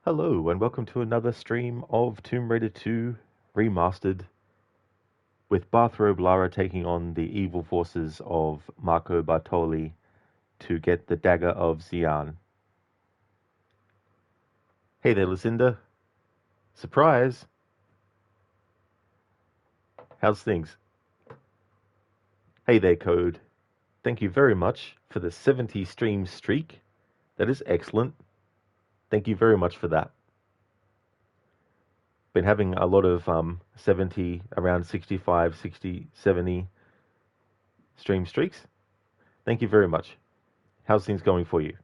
Hello, and welcome to another stream of Tomb Raider 2 Remastered, with Bathrobe Lara taking on the evil forces of Marco Bartoli to get the Dagger of Xian. Hey there, Lucinda. Surprise! How's things? Hey there, Code. Thank you very much for the 70 stream streak. That is excellent. Thank you very much for that. Been having a lot of 70, around 65, 60, 70 stream streaks. Thank you very much. How's things going for you?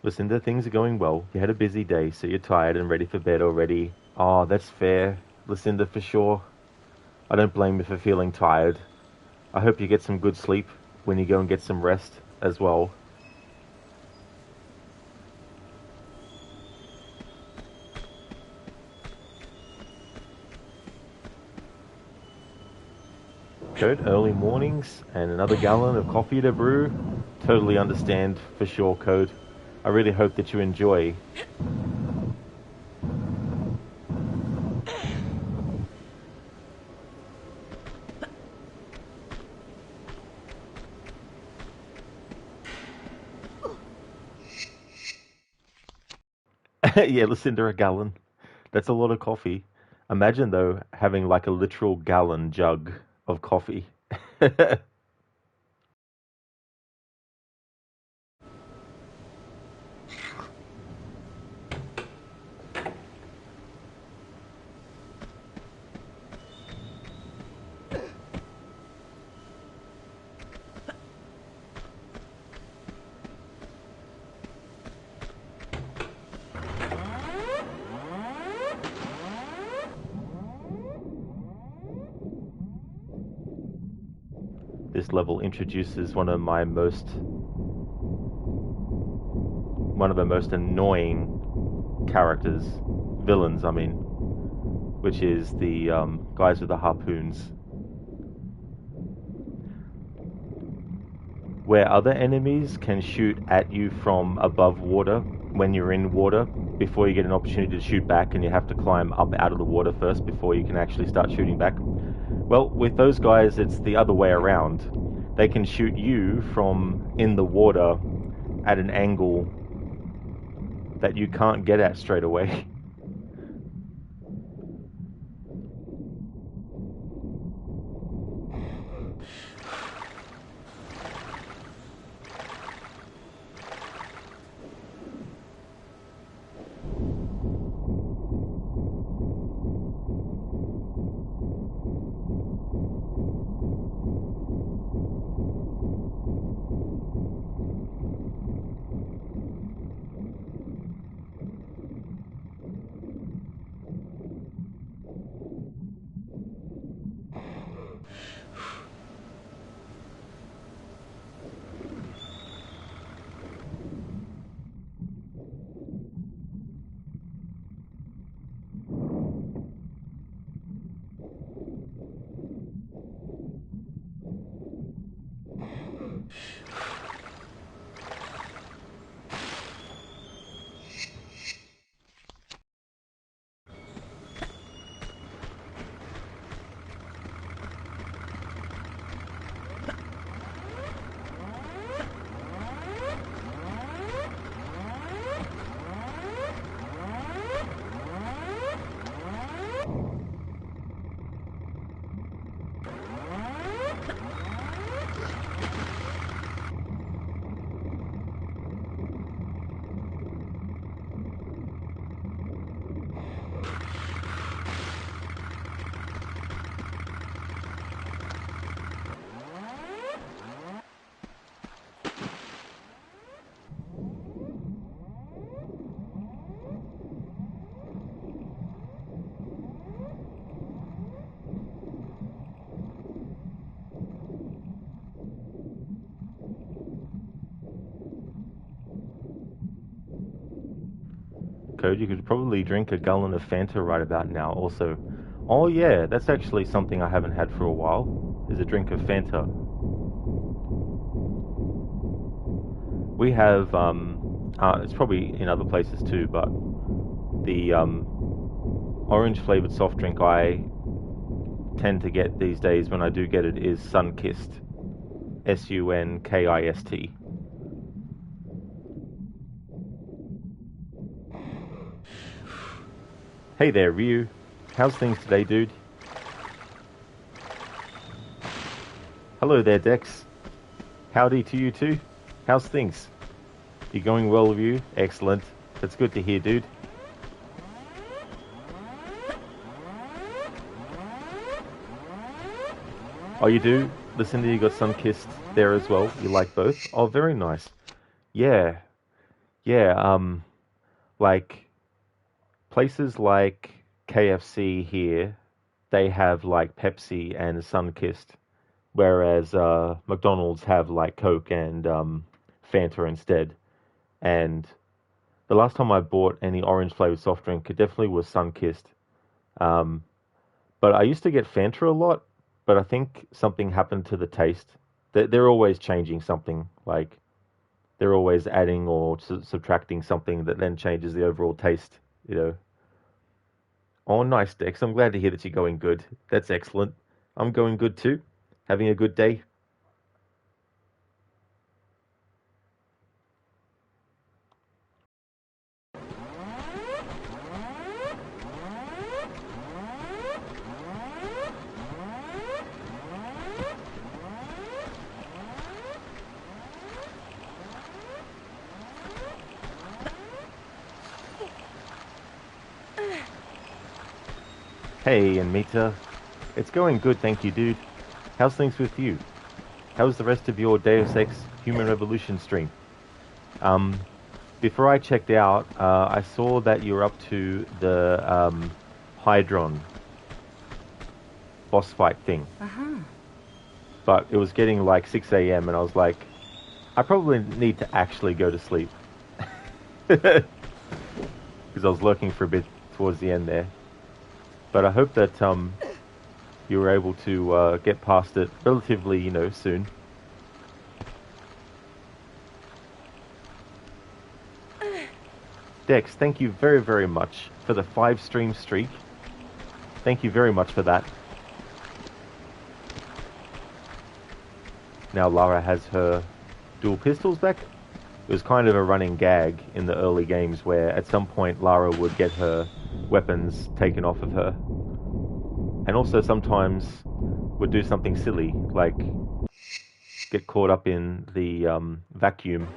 Lucinda, things are going well. You had a busy day, so you're tired and ready for bed already. Oh, that's fair, Lucinda, for sure. I don't blame you for feeling tired. I hope you get some good sleep when you go and get some rest as well. Good, early mornings and another gallon of coffee to brew. Totally understand for sure, Code. I really hope that you enjoy. Yeah, Lucinda, a gallon. That's a lot of coffee. Imagine, though, having like a literal gallon jug of coffee. This level introduces one of the most annoying characters, villains, I mean, which is the guys with the harpoons. Where other enemies can shoot at you from above water when you're in water, before you get an opportunity to shoot back, and you have to climb up out of the water first before you can actually start shooting back. Well, with those guys, it's the other way around. They can shoot you from in the water at an angle that you can't get at straight away. Code, you could probably drink a gallon of Fanta right about now also. Oh yeah, that's actually something I haven't had for a while. is a drink of Fanta. We have, it's probably in other places too, but the orange flavored soft drink I tend to get these days when I do get it is Sunkist. Sunkist. Hey there, Ryu. How's things today, dude? Hello there, Dex. Howdy to you too. How's things? You going well, Ryu? Excellent. That's good to hear, dude. Oh, you do? Listen to you got Sunkist there as well. You like both? Oh, very nice. Yeah, yeah. Like places like KFC here, they have like Pepsi and Sunkist, whereas McDonald's have like Coke and Fanta instead. And the last time I bought any orange flavored soft drink, it definitely was Sunkist. Um, but I used to get Fanta a lot, but I think something happened to the taste. They're always changing something, like they're always adding or subtracting something that then changes the overall taste, you know. Oh, nice, Dex. I'm glad to hear that you're going good. That's excellent. I'm going good too. Having a good day. Hey, and Mita. It's going good, thank you, dude. How's things with you? How's the rest of your Deus Ex Human Revolution stream? Um, Before I checked out, I saw that you're up to the Hydron boss fight thing. Uh-huh. But it was getting like 6 a.m. and I was like, I probably need to actually go to sleep. Because I was lurking for a bit towards the end there. But I hope that you were able to get past it relatively, soon. Dex, thank you very, very much for the 5-stream streak. Thank you very much for that. Now Lara has her dual pistols back. It was kind of a running gag in the early games where at some point Lara would get her weapons taken off of her. And also sometimes would do something silly, like get caught up in the vacuum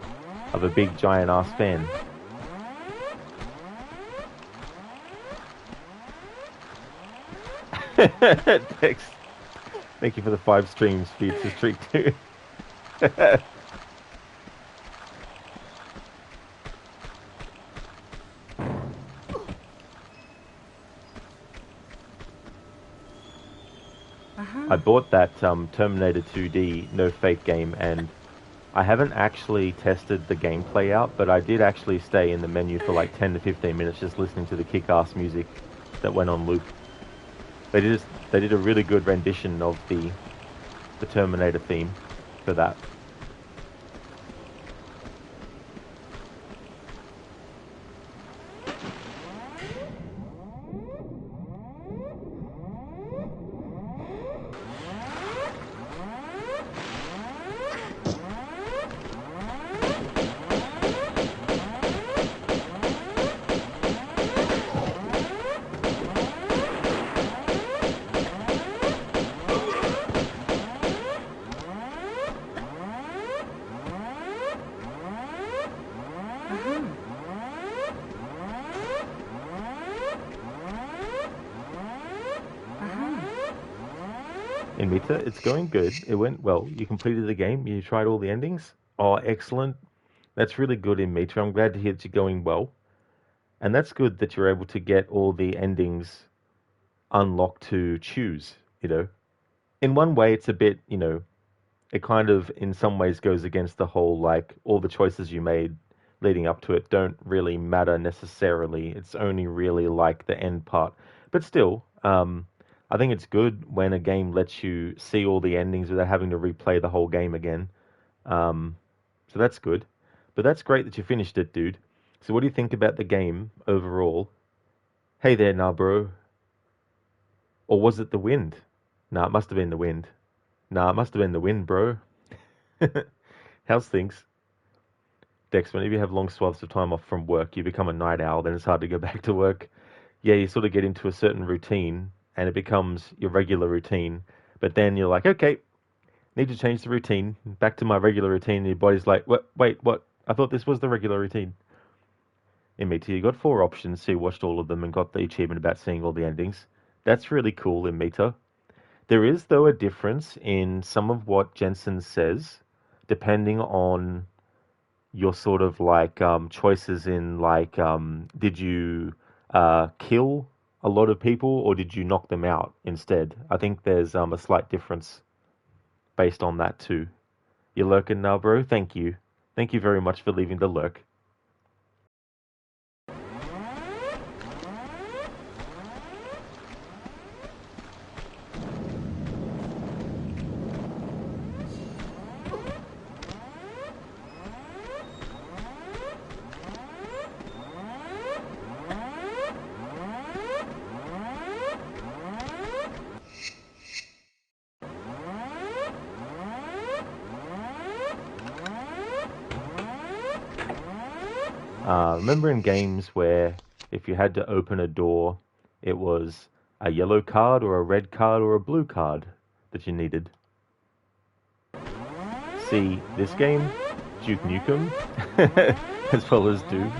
of a big giant ass fan. Thanks. Thank you for the 5 streams feed to streak too. I bought that Terminator 2D No Fate game, and I haven't actually tested the gameplay out, but I did actually stay in the menu for like 10 to 15 minutes just listening to the kick-ass music that went on loop. They did a really good rendition of the Terminator theme for that. In Mita, it's going good. It went well. You completed the game. You tried all the endings. Oh, excellent. That's really good in Mita. I'm glad to hear that you're going well. And that's good that you're able to get all the endings unlocked to choose, In one way, it's a bit, it kind of, in some ways, goes against the whole, like, all the choices you made leading up to it don't really matter necessarily. It's only really, like, the end part. But still, I think it's good when a game lets you see all the endings without having to replay the whole game again. Um, so that's good. But that's great that you finished it, dude. So what do you think about the game overall? Hey there, nah, bro. Or was it the wind? Nah, it must have been the wind. Nah, it must have been the wind, bro. How's things? Dex, whenever you have long swaths of time off from work, you become a night owl, then it's hard to go back to work. Yeah, you sort of get into a certain routine, and it becomes your regular routine. But then you're like, okay, need to change the routine back to my regular routine. And your body's like, what? Wait, what? I thought this was the regular routine. In Meta, you got four options, so you watched all of them and got the achievement about seeing all the endings. That's really cool in Meta. There is, though, a difference in some of what Jensen says, depending on your sort of like choices in like, did you kill a lot of people or did you knock them out instead? I think there's a slight difference based on that too. You're lurking now, bro. Thank you. Thank you very much for leaving the lurk. Remember in games where if you had to open a door, it was a yellow card or a red card or a blue card that you needed? See, this game, Duke Nukem, as well as Doom.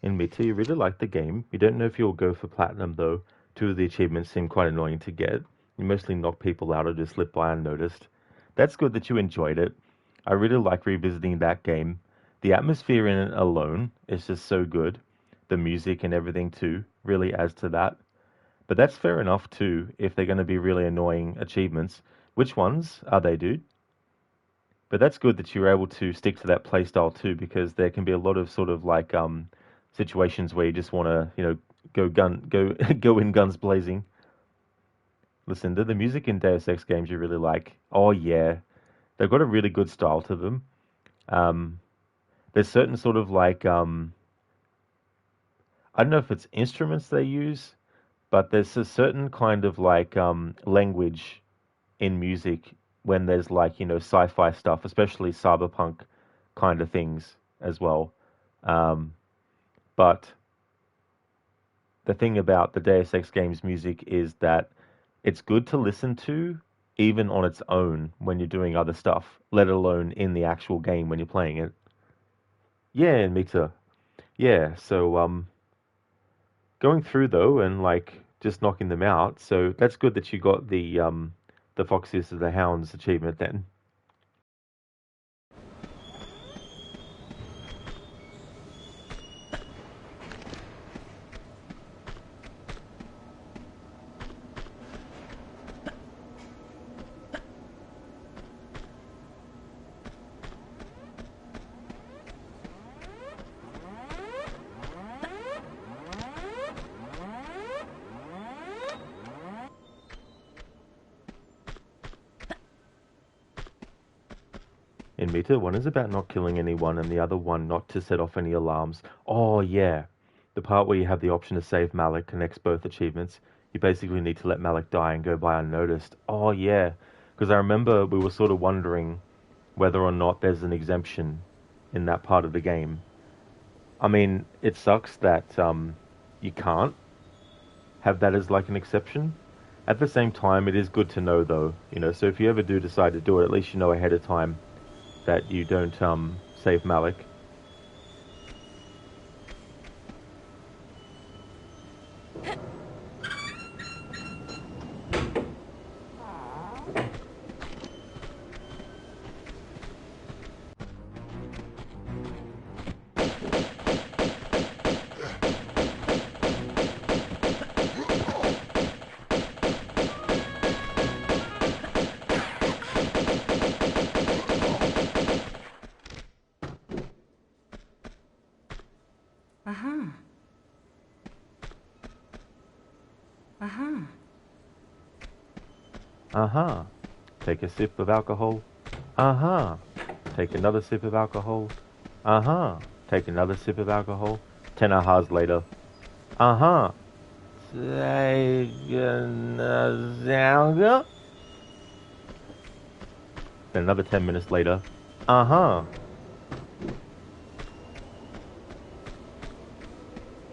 In Meta, you really like the game. You don't know if you'll go for Platinum, though. Two of the achievements seem quite annoying to get. You mostly knock people out or just slip by unnoticed. That's good that you enjoyed it. I really like revisiting that game. The atmosphere in it alone is just so good. The music and everything, too, really adds to that. But that's fair enough, too, if they're going to be really annoying achievements. Which ones are they, dude? But that's good that you're able to stick to that playstyle too, because there can be a lot of sort of like situations where you just want to, go go in guns blazing. Listen, the music in Deus Ex games you really like. Oh yeah, they've got a really good style to them. Um, there's certain sort of like I don't know if it's instruments they use, but there's a certain kind of like language in music when there's like, sci-fi stuff, especially cyberpunk kind of things as well. Um, but the thing about the Deus Ex games music is that it's good to listen to even on its own when you're doing other stuff, let alone in the actual game when you're playing it. Yeah, me too. Yeah, so going through though and like just knocking them out. So that's good that you got the Foxes of the Hounds achievement then. In Meta, one is about not killing anyone and the other one not to set off any alarms. Oh yeah, the part where you have the option to save Malik connects both achievements. You basically need to let Malik die and go by unnoticed. Oh yeah, because I remember we were sort of wondering whether or not there's an exemption in that part of the game. I mean, it sucks that you can't have that as like an exception. At the same time, it is good to know though, so if you ever do decide to do it, at least you know ahead of time that you don't save Malik. Uh-huh. Uh-huh. Uh-huh. Take a sip of alcohol. Uh-huh. Take another sip of alcohol. Uh-huh. Take another sip of alcohol. 10 ahas later. Uh-huh. Take another. Then another 10 minutes later. Uh-huh.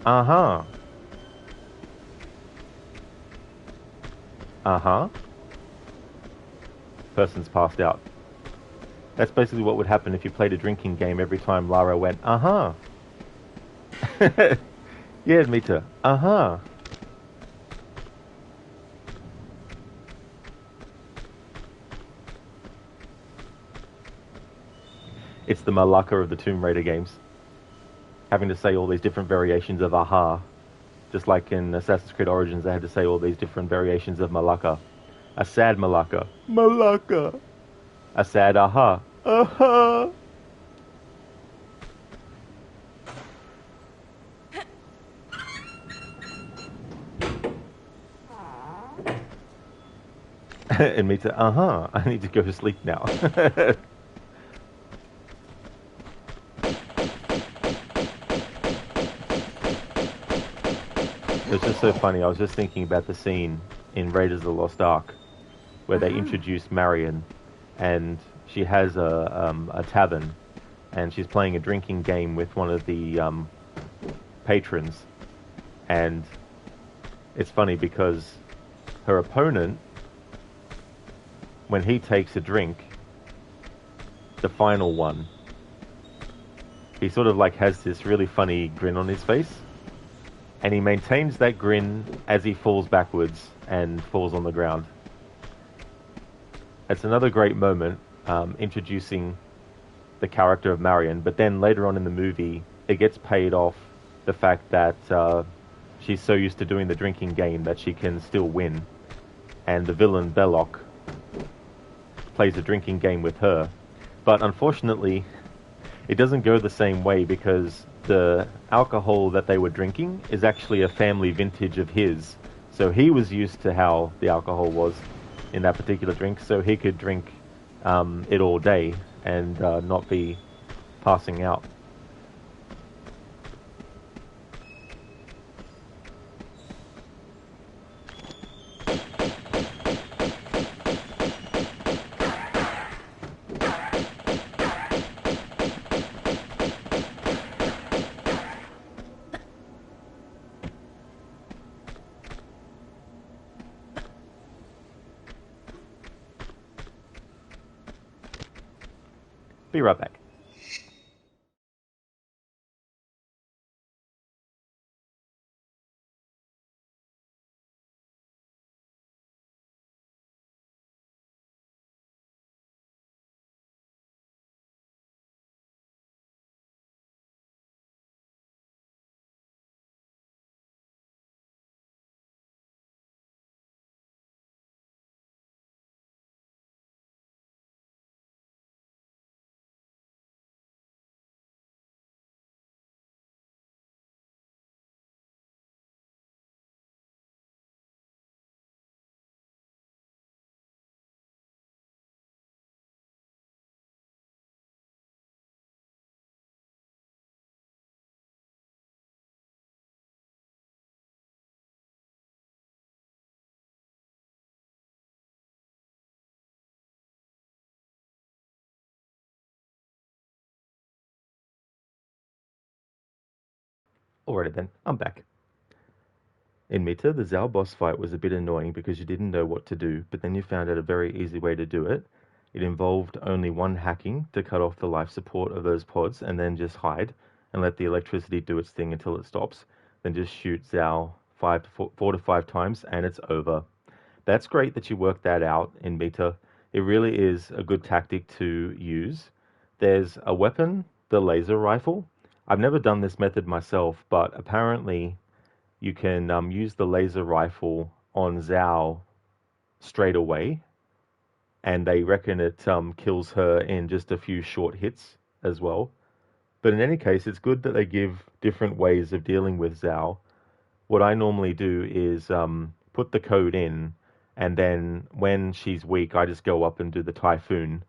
Uh-huh. Uh-huh. Person's passed out. That's basically what would happen if you played a drinking game every time Lara went, uh-huh. Yeah, me too. Uh-huh. It's the Malacca of the Tomb Raider games. Having to say all these different variations of aha. Just like in Assassin's Creed Origins, they had to say all these different variations of Malacca. A sad Malacca. Malacca. A sad aha. Aha. And me too. Uh-huh. I need to go to sleep now. It was just so funny. I was just thinking about the scene in Raiders of the Lost Ark where they Uh-huh. introduce Marion, and she has a tavern, and she's playing a drinking game with one of the patrons, and it's funny because her opponent, when he takes a drink, the final one, he sort of like has this really funny grin on his face, and he maintains that grin as he falls backwards and falls on the ground. It's another great moment introducing the character of Marion, but then later on in the movie, it gets paid off the fact that she's so used to doing the drinking game that she can still win, and the villain Belloc plays a drinking game with her. But unfortunately, it doesn't go the same way because the alcohol that they were drinking is actually a family vintage of his. So he was used to how the alcohol was in that particular drink, so he could drink it all day and not be passing out. Be right back. Alrighty then, I'm back. In Mita, the Zao boss fight was a bit annoying because you didn't know what to do, but then you found out a very easy way to do it. It involved only one hacking to cut off the life support of those pods and then just hide and let the electricity do its thing until it stops. Then just shoot Zao 4 to 5 times and it's over. That's great that you worked that out in Mita. It really is a good tactic to use. There's a weapon, the laser rifle. I've never done this method myself, but apparently you can use the laser rifle on Zhao straight away, and they reckon it kills her in just a few short hits as well. But in any case, it's good that they give different ways of dealing with Zhao. What I normally do is put the code in, and then when she's weak, I just go up and do the Typhoon.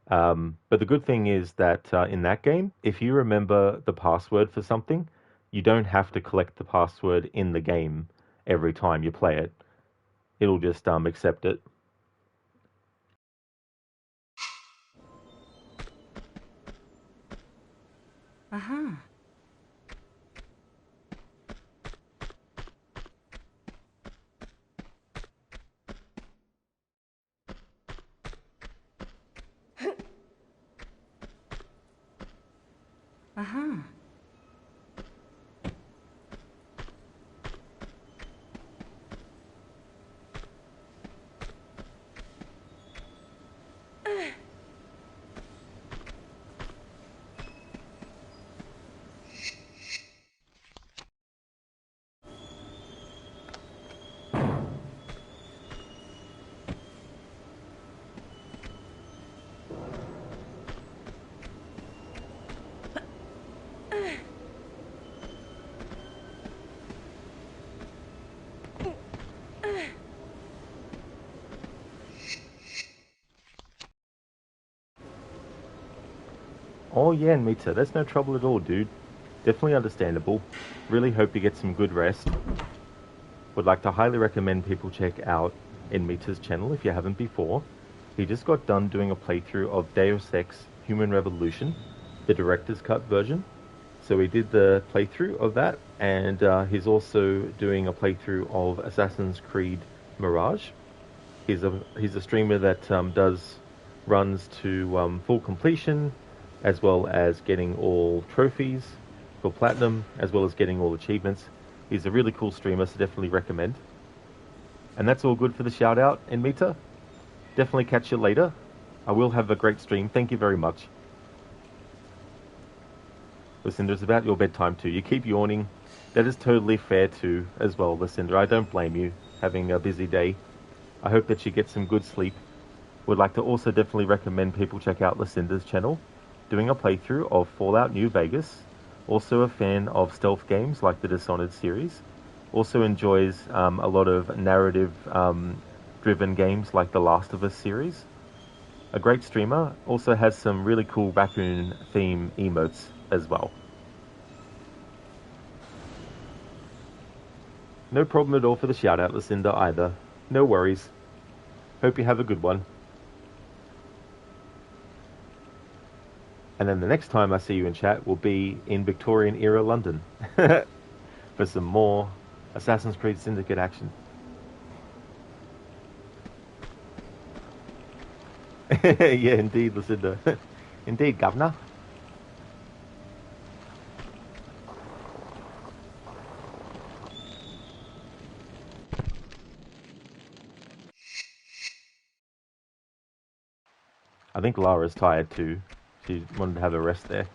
But the good thing is that in that game, if you remember the password for something, you don't have to collect the password in the game every time you play it. It'll just accept it. Uh-huh. Uh-huh. Oh yeah, Mita, that's no trouble at all, dude. Definitely understandable. Really hope you get some good rest. Would like to highly recommend people check out Mita's channel if you haven't before. He just got done doing a playthrough of Deus Ex Human Revolution, the director's cut version. So he did the playthrough of that, and he's also doing a playthrough of Assassin's Creed Mirage. He's a streamer that does runs to full completion, as well as getting all trophies for platinum, as well as getting all achievements. He's a really cool streamer, so definitely recommend. And that's all good for the shout out in Mita. Definitely catch you later. I will have a great stream. Thank you very much. Lucinda, it's about your bedtime too. You keep yawning. That is totally fair too, as well, Lucinda. I don't blame you having a busy day. I hope that you get some good sleep. Would like to also definitely recommend people check out Lucinda's channel, doing a playthrough of Fallout New Vegas. Also a fan of stealth games like the Dishonored series. Also enjoys a lot of narrative driven games like the Last of Us series. A great streamer. Also has some really cool raccoon theme emotes as well. No problem at all for the shout out, Lucinda, either. No worries. Hope you have a good one. And then the next time I see you in chat will be in Victorian era London for some more Assassin's Creed Syndicate action. Yeah, indeed, Lucinda. Indeed, Governor. I think Lara's tired too. She wanted to have a rest there.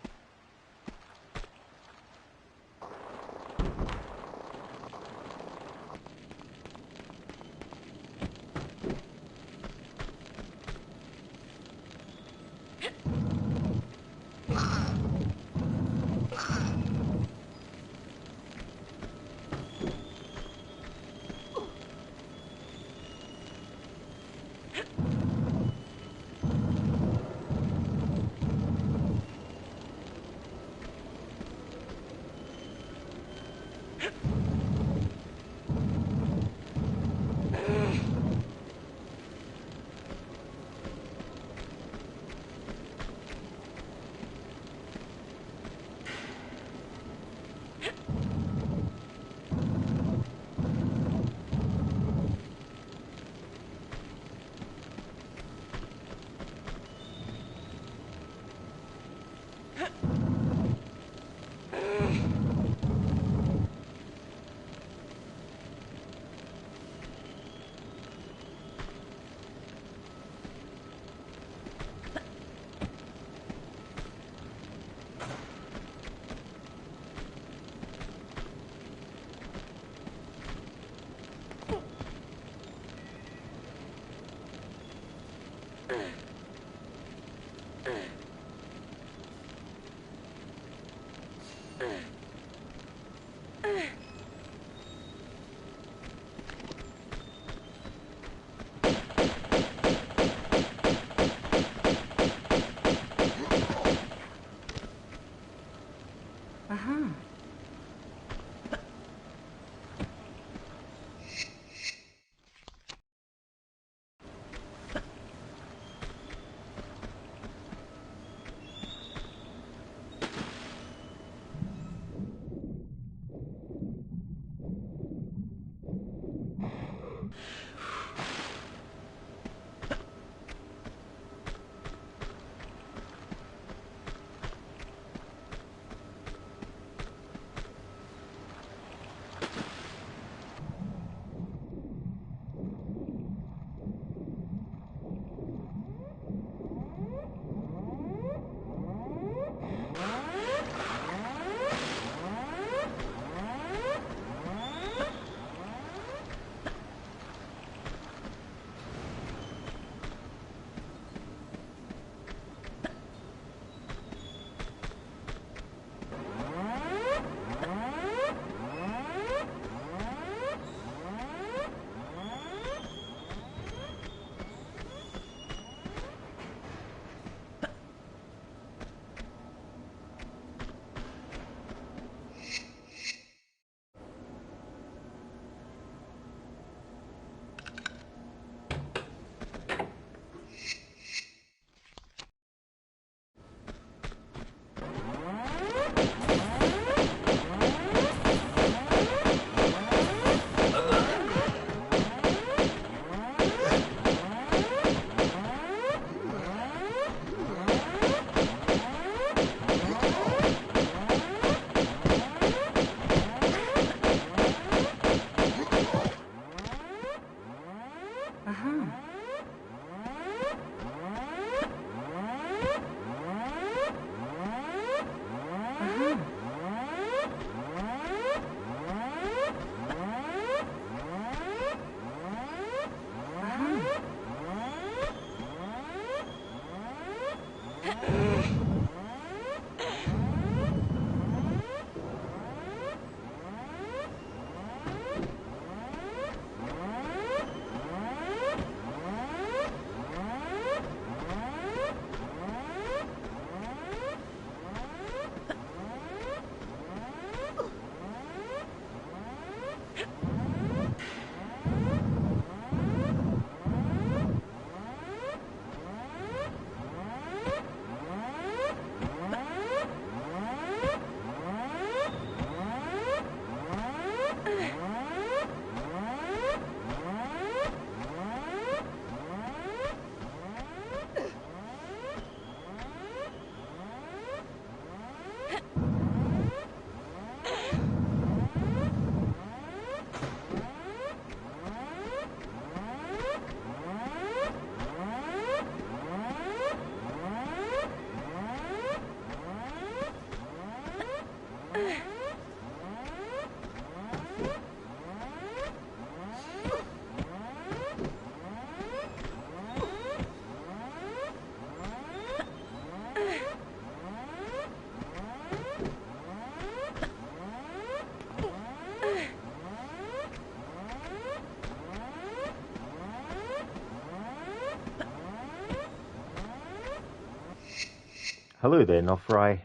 Hello there, Nofry.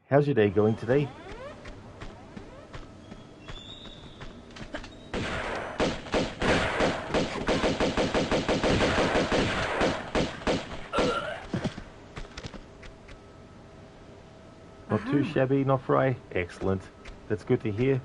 How's your day going today? Not too shabby, Nofry? Excellent. That's good to hear.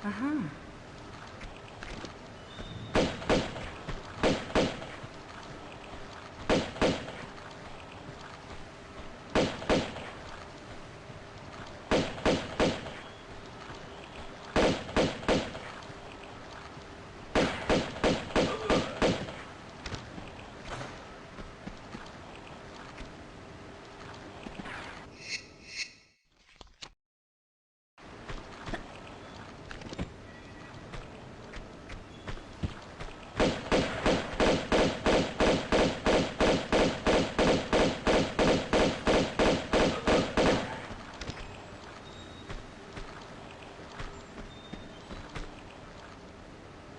Aha.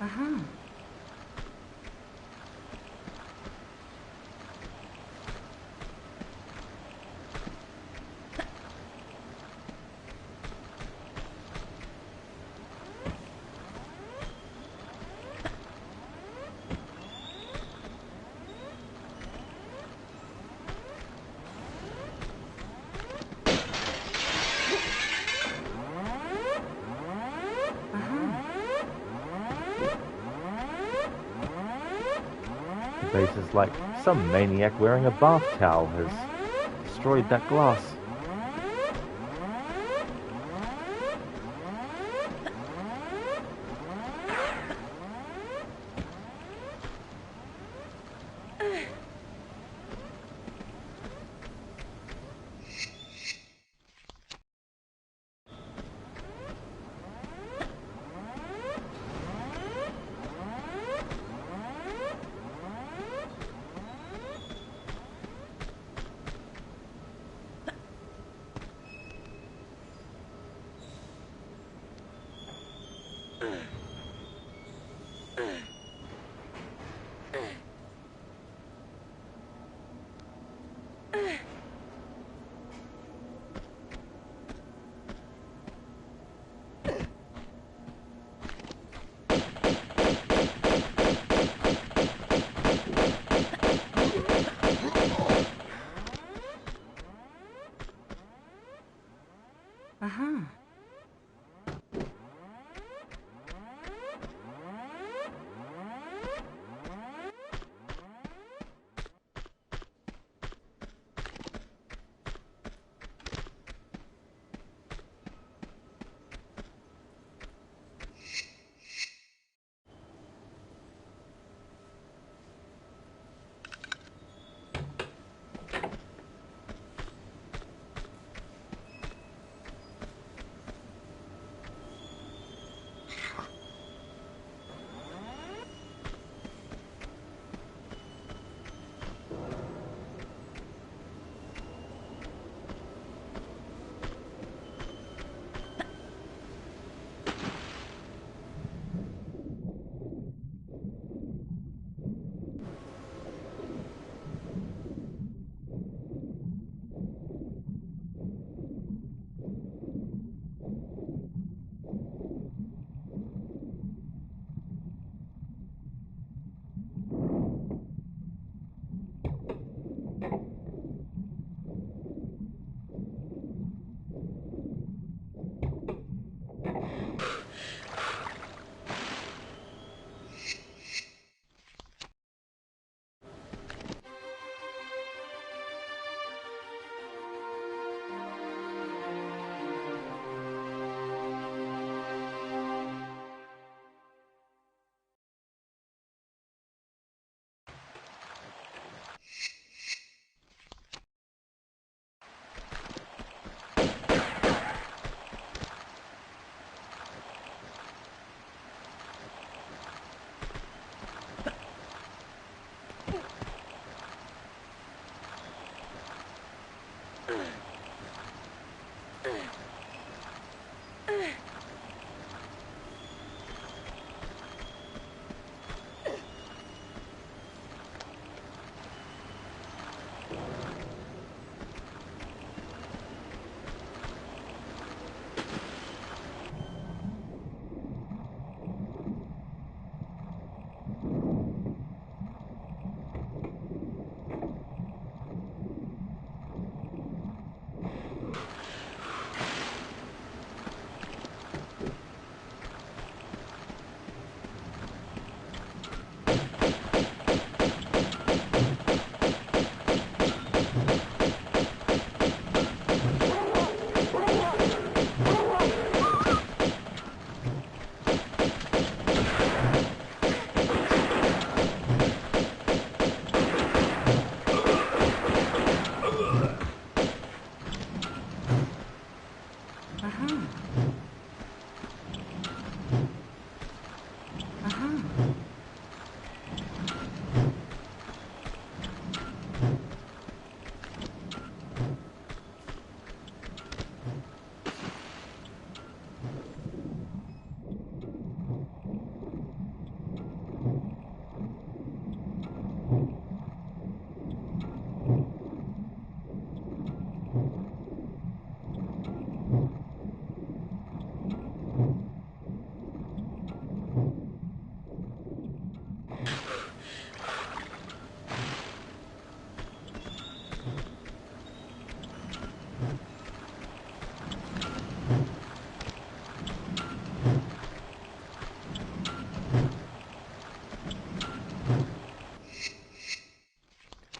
Aha. The base is like some maniac wearing a bath towel has destroyed that glass. Aha.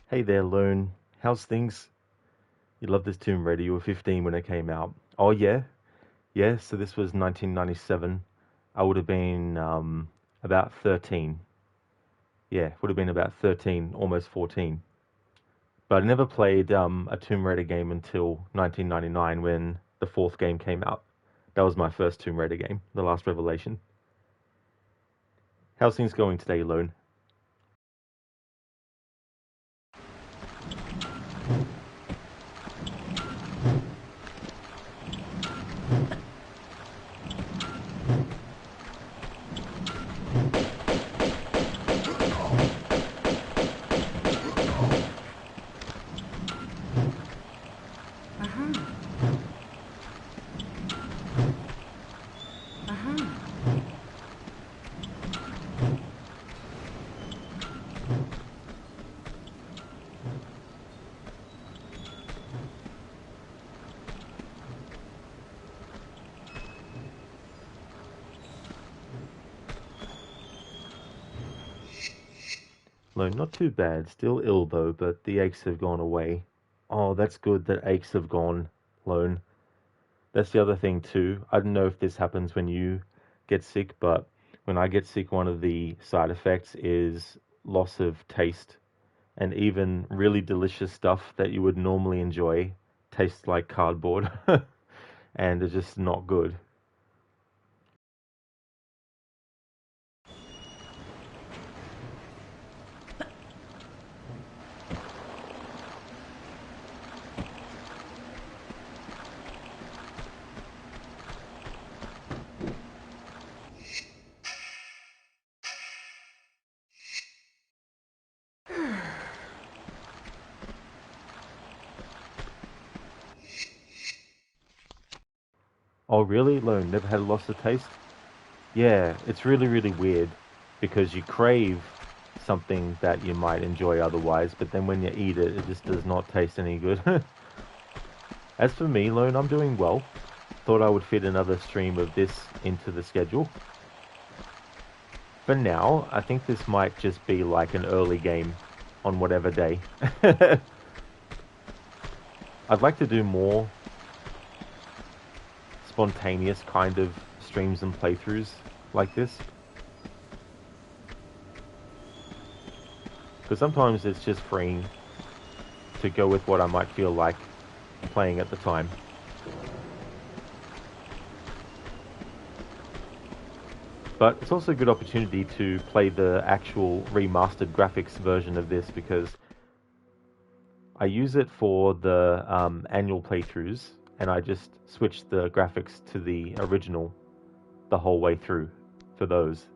Hey there, Lone. How's things? You love this Tomb Raider. You were 15 when it came out. Oh, yeah? Yeah, so this was 1997. I would have been about 13. Yeah, would have been about 13, almost 14. But I never played a Tomb Raider game until 1999 when the fourth game came out. That was my first Tomb Raider game, The Last Revelation. How's things going today, Lone? Lone, not too bad. Still ill though, but the aches have gone away. Oh, that's good that aches have gone, Lone. That's the other thing too. I don't know if this happens when you get sick, but when I get sick, one of the side effects is loss of taste. And even really delicious stuff that you would normally enjoy tastes like cardboard. And it's just not good. Oh, really? Lone, never had a loss of taste? Yeah, it's really, really weird because you crave something that you might enjoy otherwise, but then when you eat it, it just does not taste any good. As for me, Lone, I'm doing well. Thought I would fit another stream of this into the schedule. For now, I think this might just be like an early game on whatever day. I'd like to do more spontaneous kind of streams and playthroughs like this. Because sometimes it's just freeing to go with what I might feel like playing at the time. But it's also a good opportunity to play the actual remastered graphics version of this because I use it for the annual playthroughs and I just switch the graphics to the original the whole way through for those.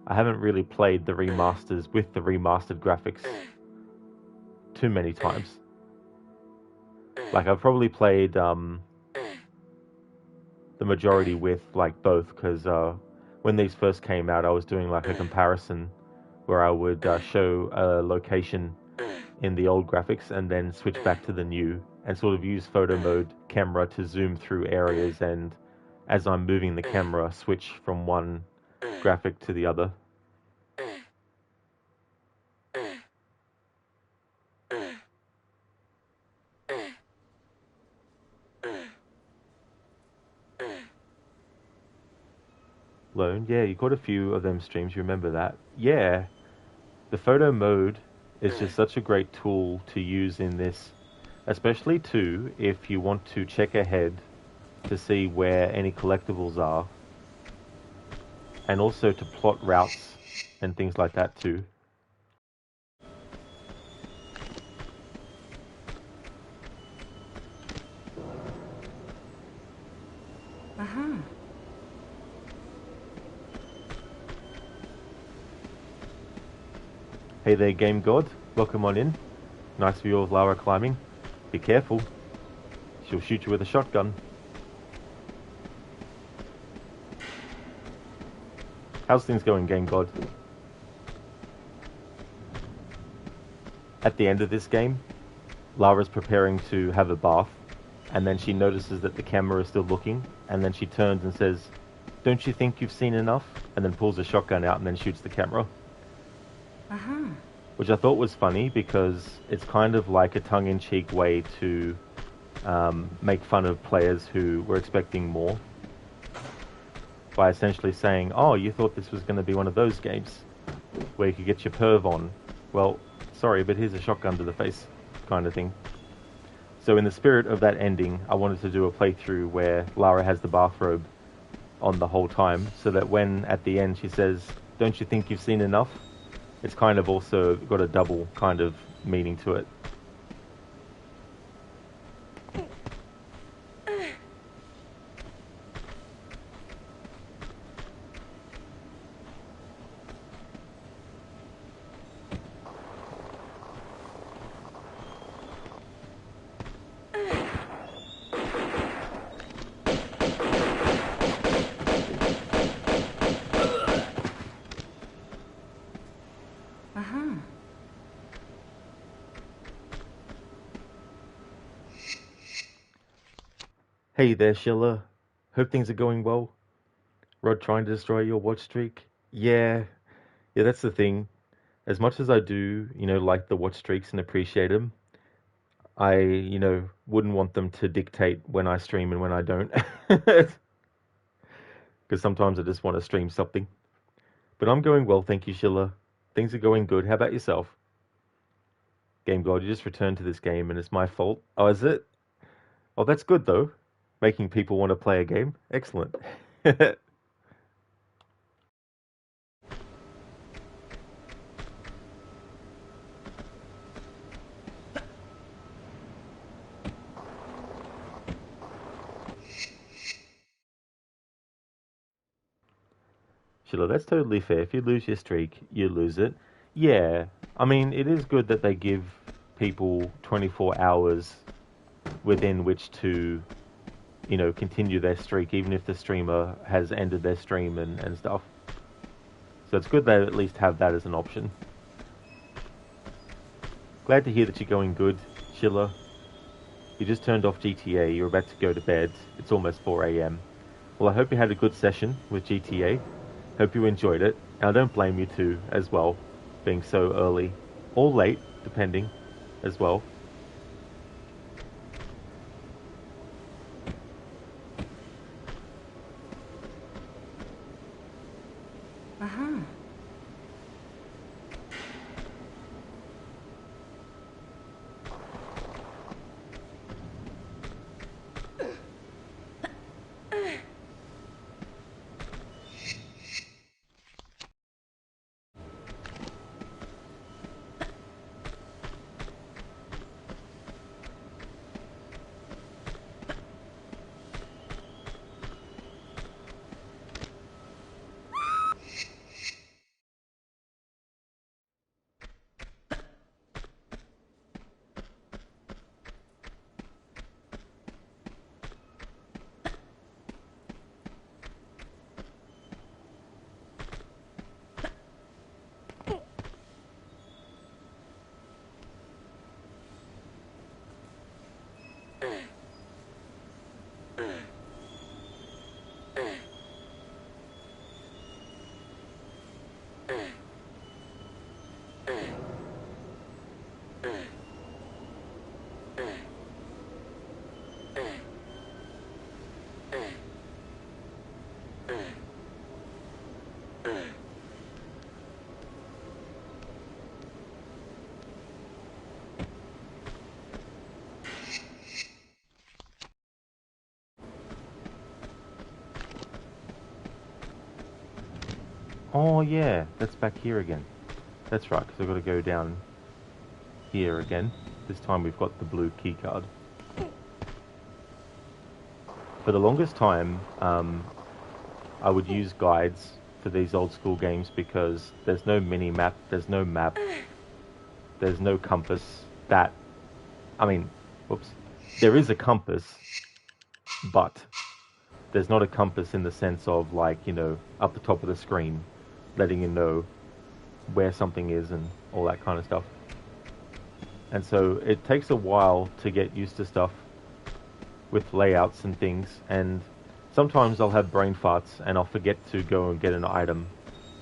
I haven't really played the remasters with the remastered graphics too many times. Like I've probably played the majority with like both because when these first came out I was doing like a comparison where I would show a location in the old graphics and then switch back to the new and sort of use photo mode camera to zoom through areas and as I'm moving the camera switch from one graphic to the other. Lone, yeah, you caught a few of them streams, you remember that? Yeah, the photo mode is just such a great tool to use in this, especially too if you want to check ahead to see where any collectibles are, and also to plot routes and things like that too. Aha. Hey there, Game God. Welcome on in. Nice view of Lara climbing. Be careful. She'll shoot you with a shotgun. How's things going, Game God? At the end of this game, Lara's preparing to have a bath, and then she notices that the camera is still looking, and then she turns and says, "Don't you think you've seen enough?" And then pulls a shotgun out and then shoots the camera. Uh-huh. Which I thought was funny because it's kind of like a tongue-in-cheek way to make fun of players who were expecting more by essentially saying, "Oh, you thought this was going to be one of those games where you could get your perv on. Well, sorry, but here's a shotgun to the face," kind of thing. So in the spirit of that ending, I wanted to do a playthrough where Lara has the bathrobe on the whole time, so that when at the end she says, "Don't you think you've seen enough?" It's kind of also got a double kind of meaning to it. Uh-huh. Hey there, Sheila. Hope things are going well. Rod trying to destroy your watch streak? Yeah, that's the thing. As much as I do, like the watch streaks and appreciate them, I, wouldn't want them to dictate when I stream and when I don't. Because sometimes I just want to stream something. But I'm going well, thank you, Sheila. Things are going good. How about yourself? Game God, you just returned to this game and it's my fault. Oh, is it? Oh, that's good though. Making people want to play a game. Excellent. Sheila, that's totally fair. If you lose your streak, you lose it. Yeah, I mean, it is good that they give people 24 hours within which to, continue their streak, even if the streamer has ended their stream and stuff. So it's good they at least have that as an option. Glad to hear that you're going good, Sheila. You just turned off GTA, you're about to go to bed. It's almost 4 a.m. Well, I hope you had a good session with GTA. Hope you enjoyed it. And I don't blame you too, as well, being so early. Or late, depending, as well. Uh-huh. Oh yeah, that's back here again. That's right, because I've got to go down here again. This time we've got the blue key card. For the longest time, I would use guides for these old school games because there's no mini map, there's no map, there's no compass. I mean, whoops. There is a compass, but there's not a compass in the sense of like, up the top of the screen, letting you know where something is and all that kind of stuff. and so it takes a while to get used to stuff with layouts and things. And sometimes I'll have brain farts and I'll forget to go and get an item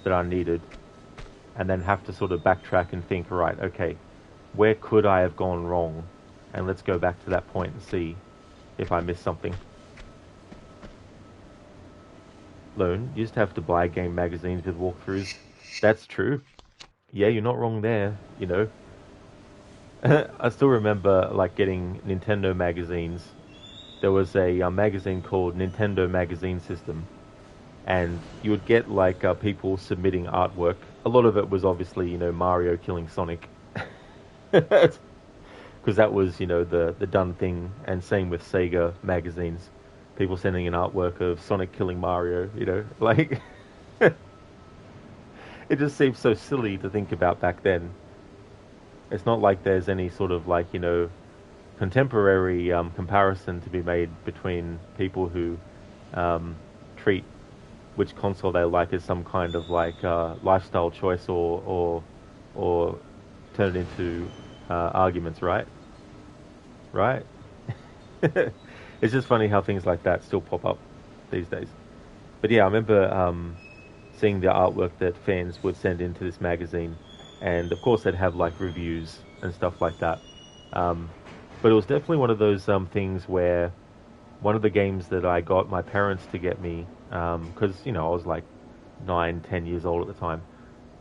that I needed, and then have to sort of backtrack and think, right, okay, where could I have gone wrong? And let's go back to that point and see if I missed something. Lone, you used to have to buy game magazines with walkthroughs. That's true. Yeah, you're not wrong there, you know. I still remember like getting Nintendo magazines. There was a magazine called Nintendo Magazine System, and you would get like people submitting artwork. A lot of it was obviously, you know, Mario killing Sonic, because that was, you know, the done thing. And same with Sega magazines, people sending in artwork of Sonic killing Mario. You know, like it just seems so silly to think about back then. It's not like there's any sort of like, you know, contemporary comparison to be made between people who treat which console they like as some kind of like lifestyle choice, or turn it into arguments, right? Right? It's just funny how things like that still pop up these days. But yeah, I remember seeing the artwork that fans would send into this magazine, and of course they'd have like reviews and stuff like that. But it was definitely one of those things where one of the games that I got my parents to get me, because you know I was like 9, 10 years old at the time,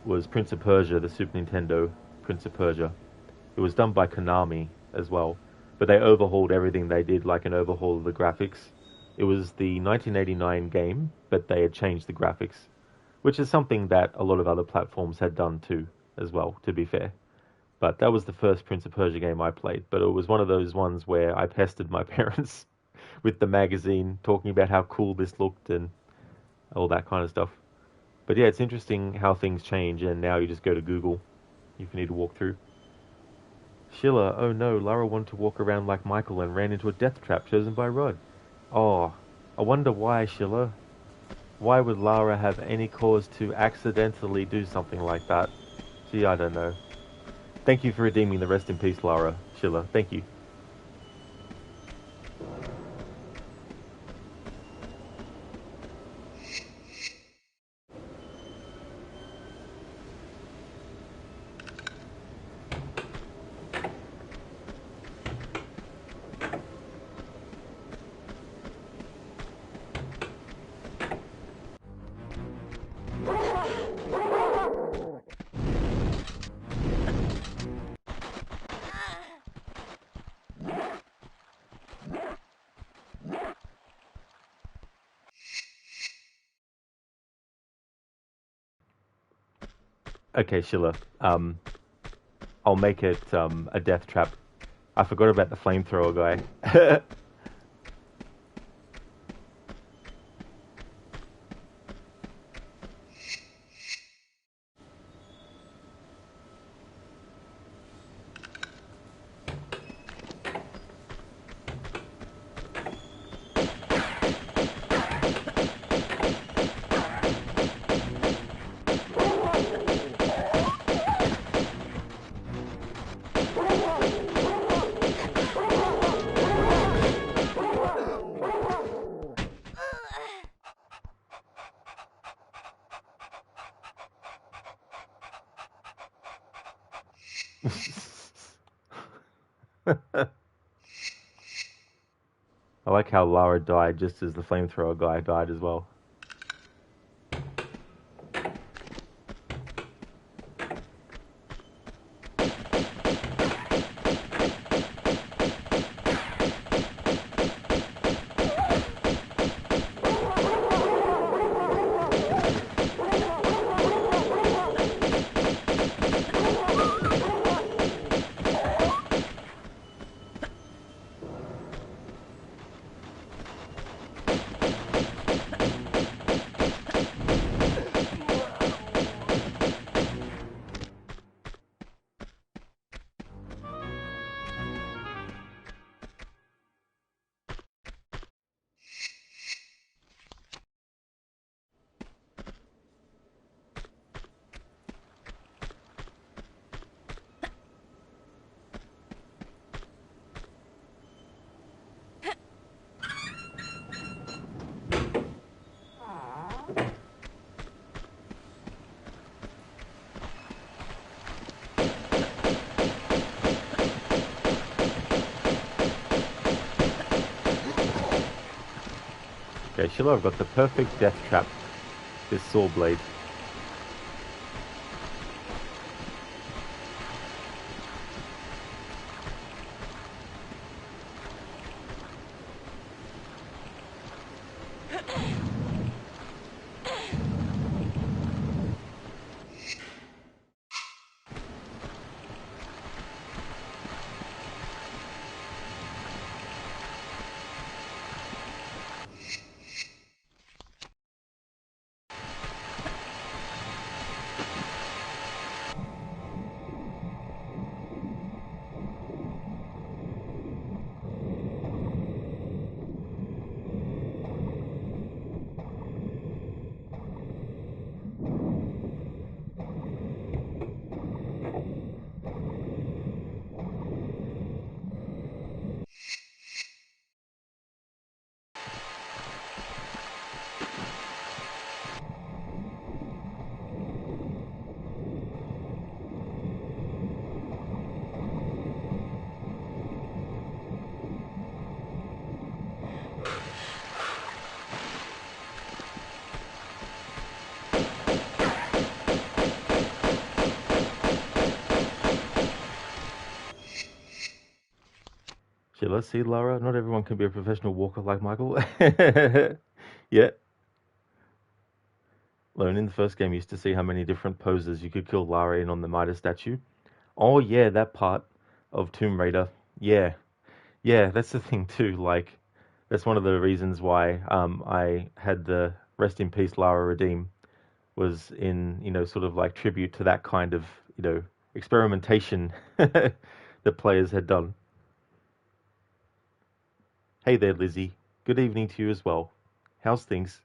was Prince of Persia, the Super Nintendo Prince of Persia. It was done by Konami as well, but they overhauled everything. They did like an overhaul of the graphics. It was the 1989 game, but they had changed the graphics, which is something that a lot of other platforms had done too, as well, to be fair. But that was the first Prince of Persia game I played. But it was one of those ones where I pestered my parents with the magazine, talking about how cool this looked and all that kind of stuff. But yeah, it's interesting how things change, and now you just go to Google if you need a walkthrough. Schiller, oh no, Lara wanted to walk around like Michael and ran into a death trap chosen by Rod. Oh, I wonder why, Schiller. Why would Lara have any cause to accidentally do something like that? Gee, I don't know. Thank you for redeeming the rest in peace, Lara. Schiller, thank you. Okay, Schiller. I'll make it a death trap. I forgot about the flamethrower guy. I like how Lara died just as the flamethrower guy died as well. Okay, Sheila, I've got the perfect death trap. This saw blade. Sheila, see, Lara, not everyone can be a professional walker like Michael. Yeah. Learn in the first game, you used to see how many different poses you could kill Lara in on the Midas statue. Oh, yeah, that part of Tomb Raider. Yeah. Yeah, that's the thing, too. Like, that's one of the reasons why I had the Rest in Peace Lara Redeem was in, sort of like tribute to that kind of, experimentation that players had done. Hey there, Lizzie. Good evening to you as well. How's things?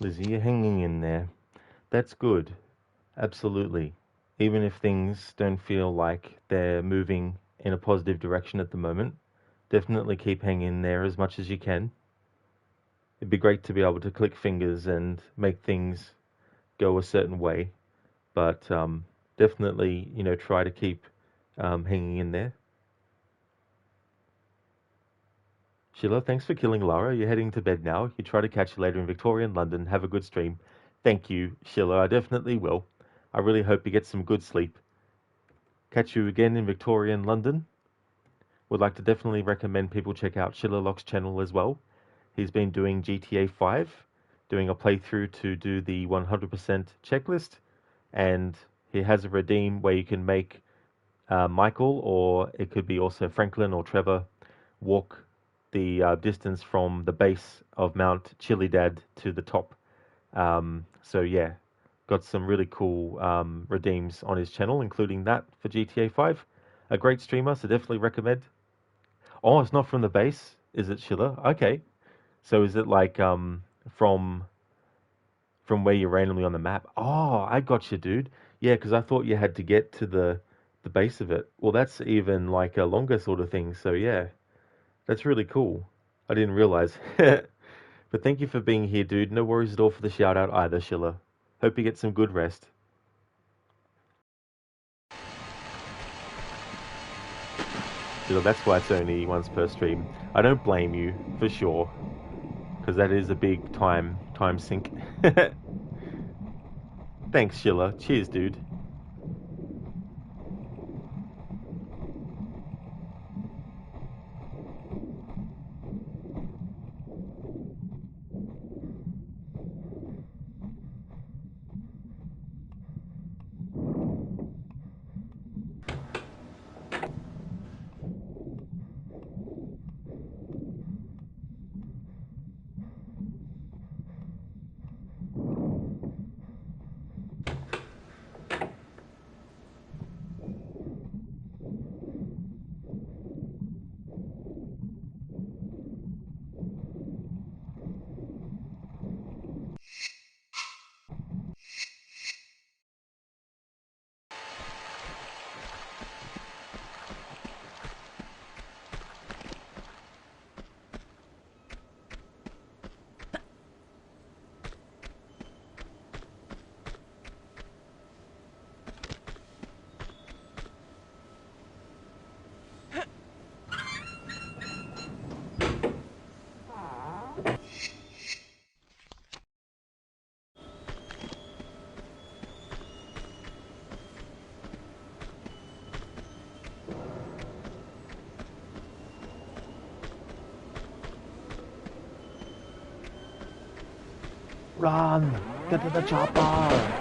Lizzie, you're hanging in there. That's good. Absolutely. Even if things don't feel like they're moving in a positive direction at the moment, definitely keep hanging in there as much as you can. It'd be great to be able to click fingers and make things go a certain way, but definitely, try to keep hanging in there. Sheila, thanks for killing Lara. You're heading to bed now. You try to catch you later in Victorian London. Have a good stream. Thank you, Sheila. I definitely will. I really hope you get some good sleep. Catch you again in Victorian London. Would like to definitely recommend people check out Shillerlock's channel as well. He's been doing GTA 5, doing a playthrough to do the 100% checklist, and he has a redeem where you can make Michael, or it could be also Franklin or Trevor, walk the distance from the base of Mount Chilidad to the top. So yeah, got some really cool redeems on his channel, including that for GTA 5. A great streamer, so definitely recommend. Oh, it's not from the base, is it, Schiller? Okay. So is it like from where you're randomly on the map? Oh, I got you, dude. Yeah, because I thought you had to get to the base of it. Well, that's even like a longer sort of thing. So yeah, that's really cool. I didn't realize. But thank you for being here, dude. No worries at all for the shout out either, Schiller. Hope you get some good rest. Schiller, that's why it's only once per stream. I don't blame you, for sure. Because that is a big time sink. Thanks, Schiller. Cheers, dude. Run! Get to the chopper!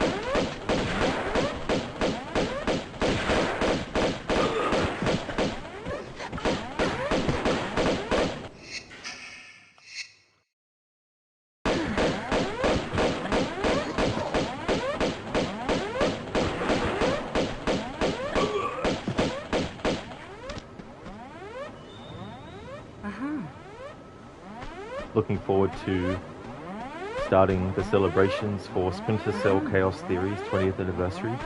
Looking forward to starting the celebrations for Splinter Cell Chaos Theory's 20th anniversary.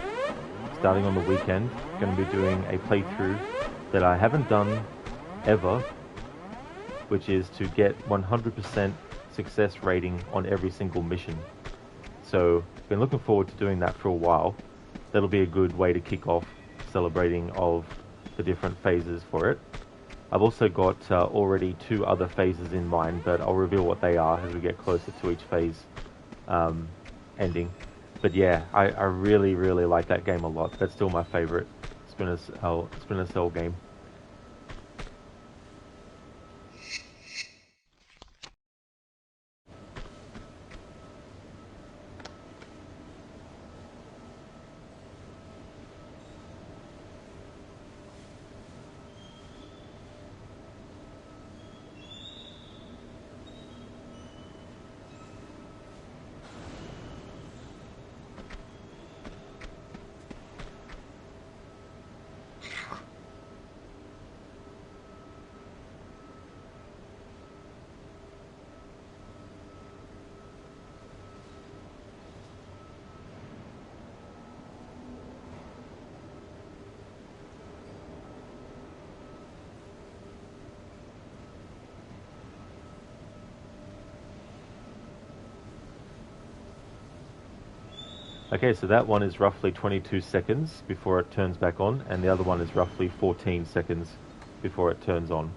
Starting on the weekend, going to be doing a playthrough that I haven't done ever, which is to get 100% success rating on every single mission. So, been looking forward to doing that for a while. That'll be a good way to kick off celebrating of the different phases for it. I've also got already 2 other phases in mind, but I'll reveal what they are as we get closer to each phase ending. But yeah, I really, really like that game a lot. That's still my favorite Splinter Cell game. Okay, so that one is roughly 22 seconds before it turns back on, and the other one is roughly 14 seconds before it turns on.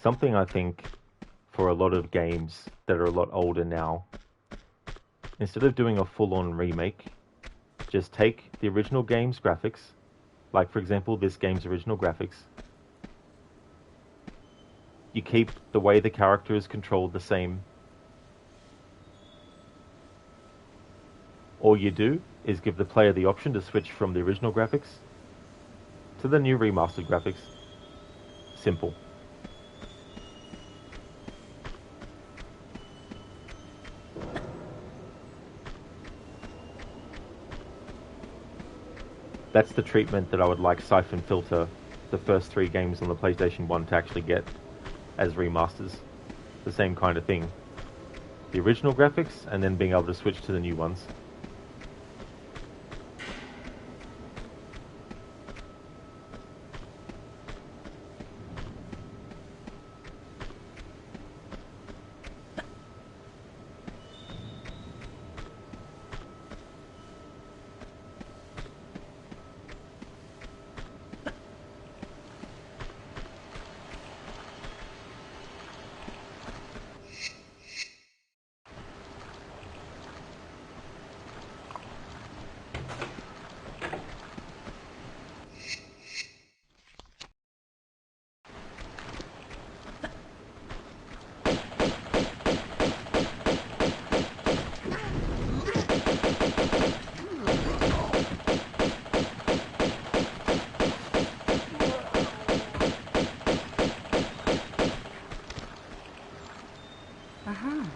Something I think for a lot of games that are a lot older now, instead of doing a full-on remake, just take the original game's graphics, like for example this game's original graphics. You keep the way the character is controlled the same. All you do is give the player the option to switch from the original graphics to the new remastered graphics. Simple. That's the treatment that I would like Siphon Filter, the first 3 games on the PlayStation 1, to actually get as remasters. The same kind of thing. The original graphics, and then being able to switch to the new ones. Aha.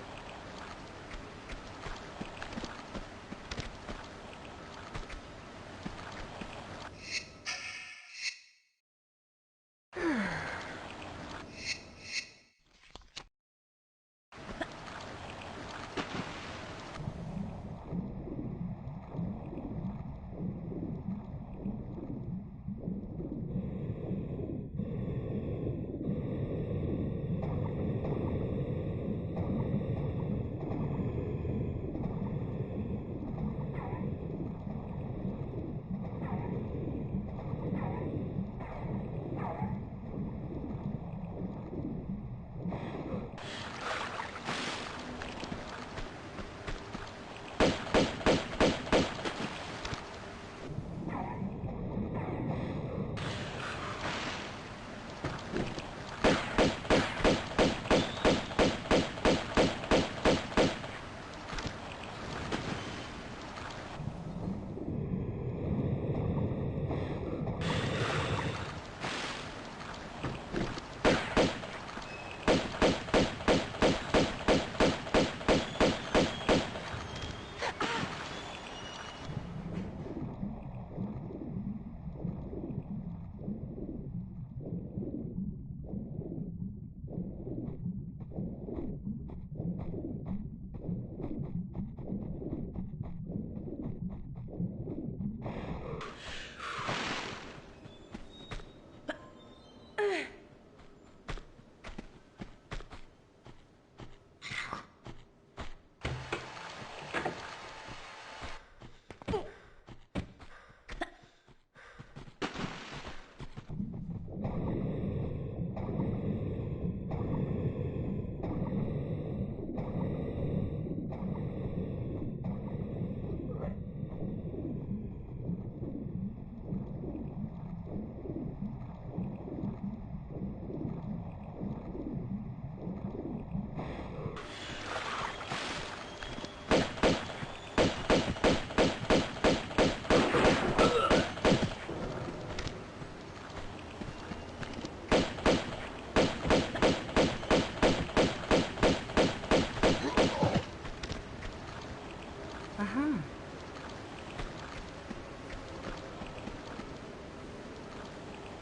Aha.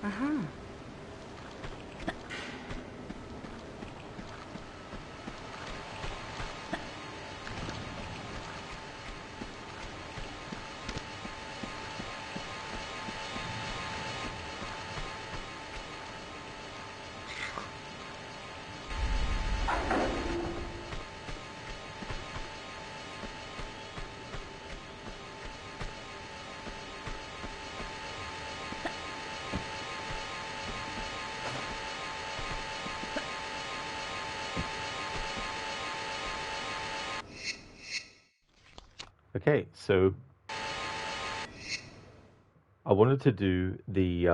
Aha. Okay, so I wanted to do the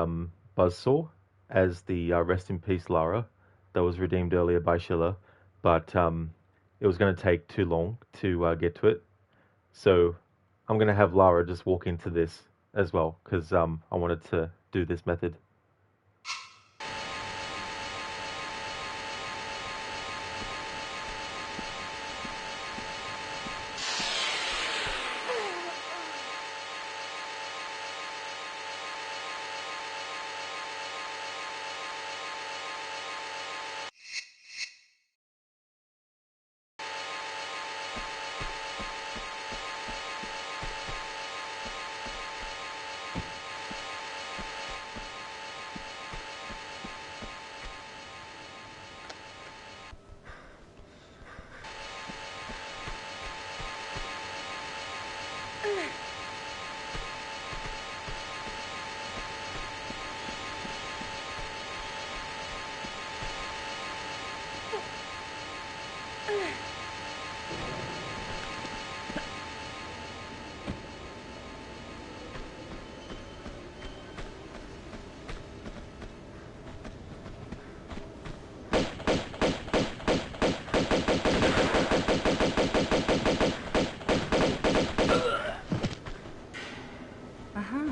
buzzsaw as the rest in peace Lara that was redeemed earlier by Schiller, but it was going to take too long to get to it. So I'm going to have Lara just walk into this as well because I wanted to do this method. Uh-huh.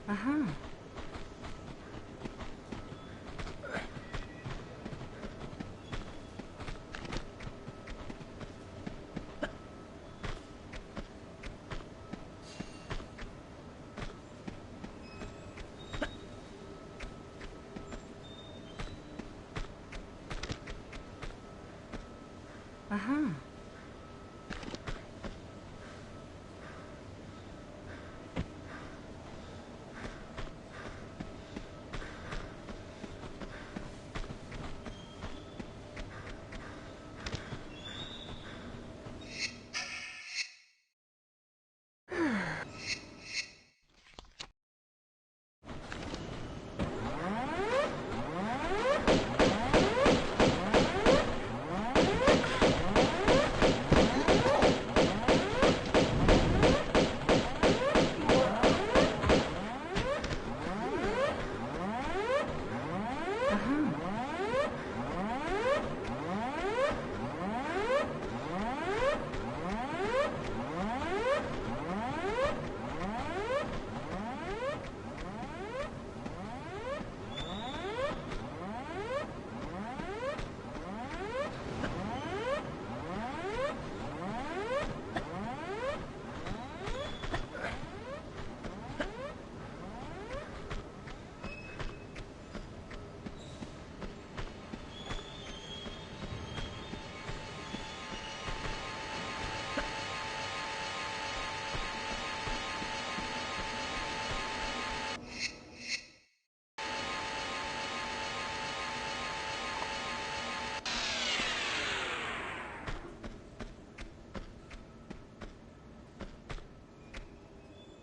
Uh-huh. Uh-huh.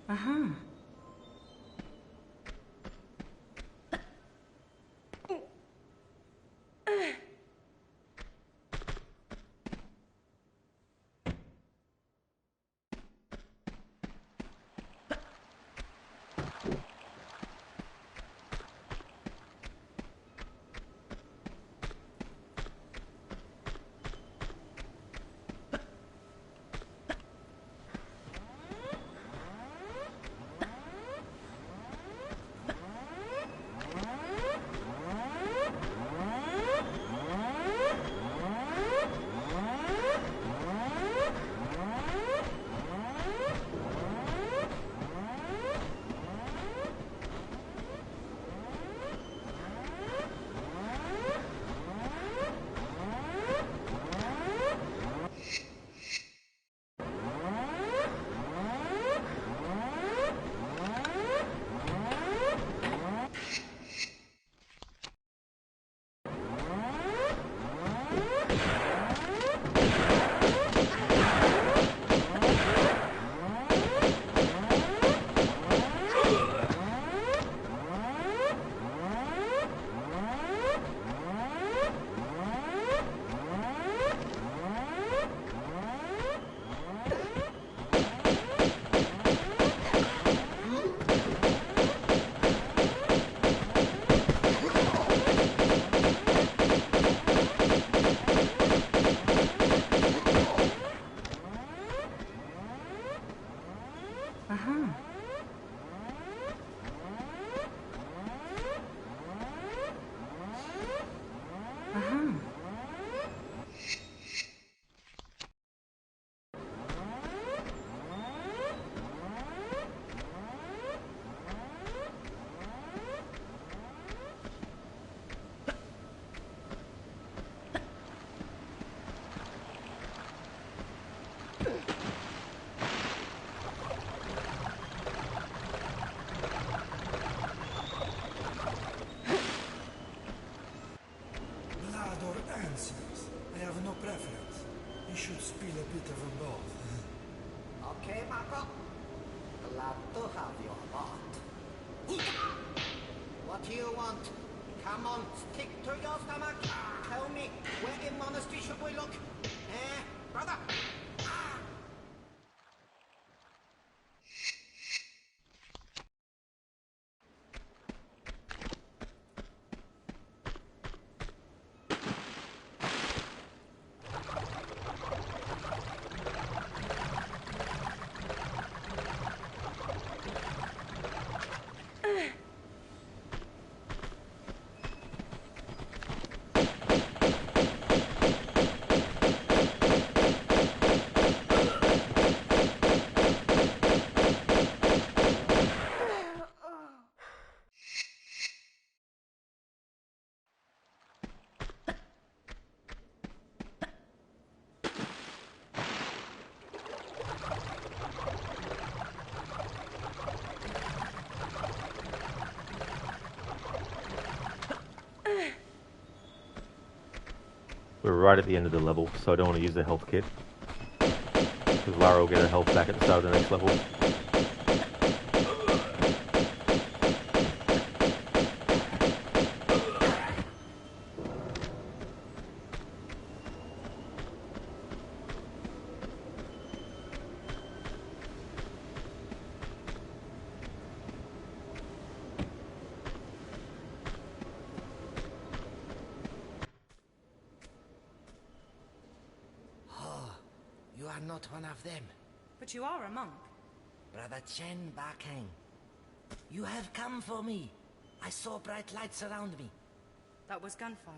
Uh-huh. want? Come on, stick to your stomach. Tell me, where in monastery should we look? Eh, brother? We're right at the end of the level, so I don't want to use the health kit. Because Lara will get her health back at the start of the next level. You are not one of them. But you are a monk. Brother Chen Bakang. You have come for me. I saw bright lights around me. That was gunfire.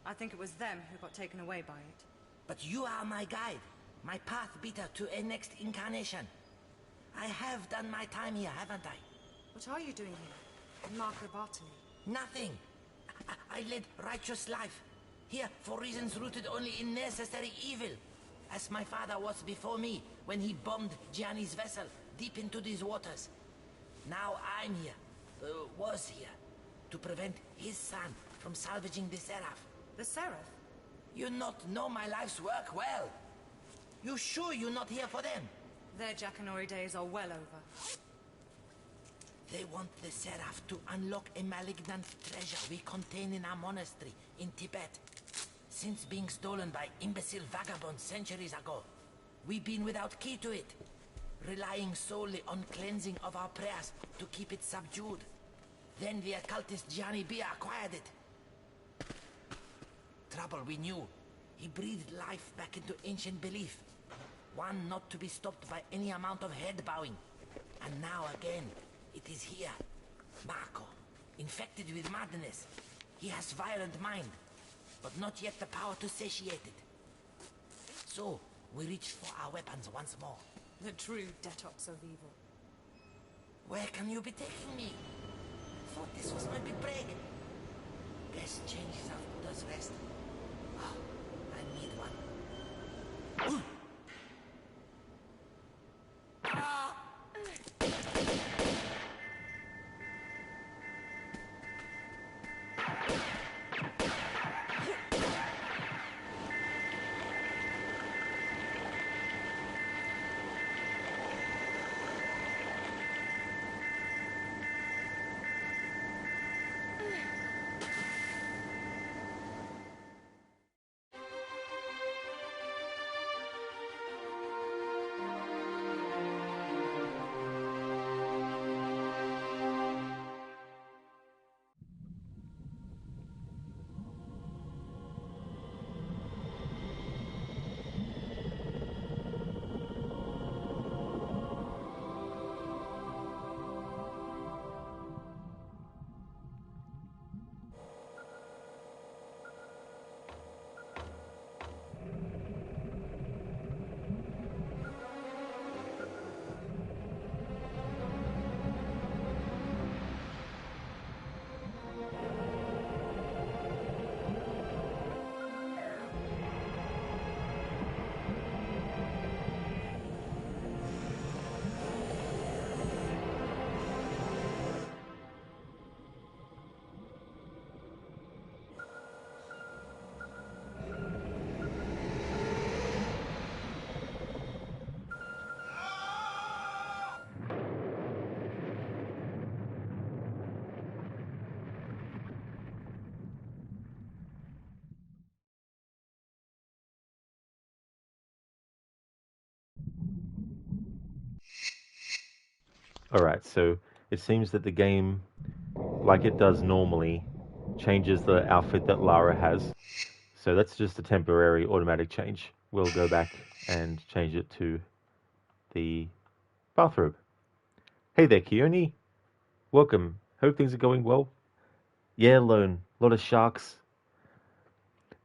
I think it was them who got taken away by it. But you are my guide, my path beater to a next incarnation. I have done my time here, haven't I? What are you doing here? In Marco Bartoli? Nothing. I led righteous life. Here for reasons rooted only in necessary evil. As my father was before me when he bombed Gianni's vessel deep into these waters. Now I'm here, was here, to prevent his son from salvaging the Seraph. The Seraph? You not know my life's work well. You sure you're not here for them? Their Jackanory days are well over. They want the Seraph to unlock a malignant treasure we contain in our monastery in Tibet. Since being stolen by imbecile vagabonds centuries ago, we've been without key to it, relying solely on cleansing of our prayers to keep it subdued. Then the occultist Gianni B acquired it. Trouble we knew. He breathed life back into ancient belief, one not to be stopped by any amount of head bowing. And now again, it is here. Marco, infected with madness. He has violent mind, but not yet the power to satiate it. So, we reach for our weapons once more. The true detox of evil. Where can you be taking me? Thought this was my big break. Guess changes of Buddha's rest. Oh, I need one. Alright, so it seems that the game, like it does normally, changes the outfit that Lara has. So that's just a temporary automatic change. We'll go back and change it to the bathrobe. Hey there, Keone. Welcome. Hope things are going well. Yeah, Lone. A lot of sharks.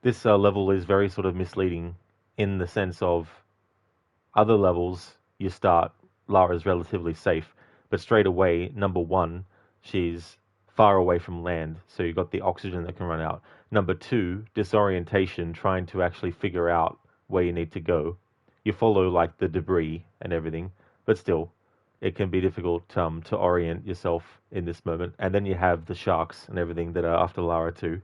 This level is very sort of misleading in the sense of other levels you start, Lara's relatively safe, but straight away, number one, she's far away from land, so you've got the oxygen that can run out. Number two, disorientation, trying to actually figure out where you need to go. You follow like the debris and everything, but still, it can be difficult to orient yourself in this moment. And then you have the sharks and everything that are after Lara too.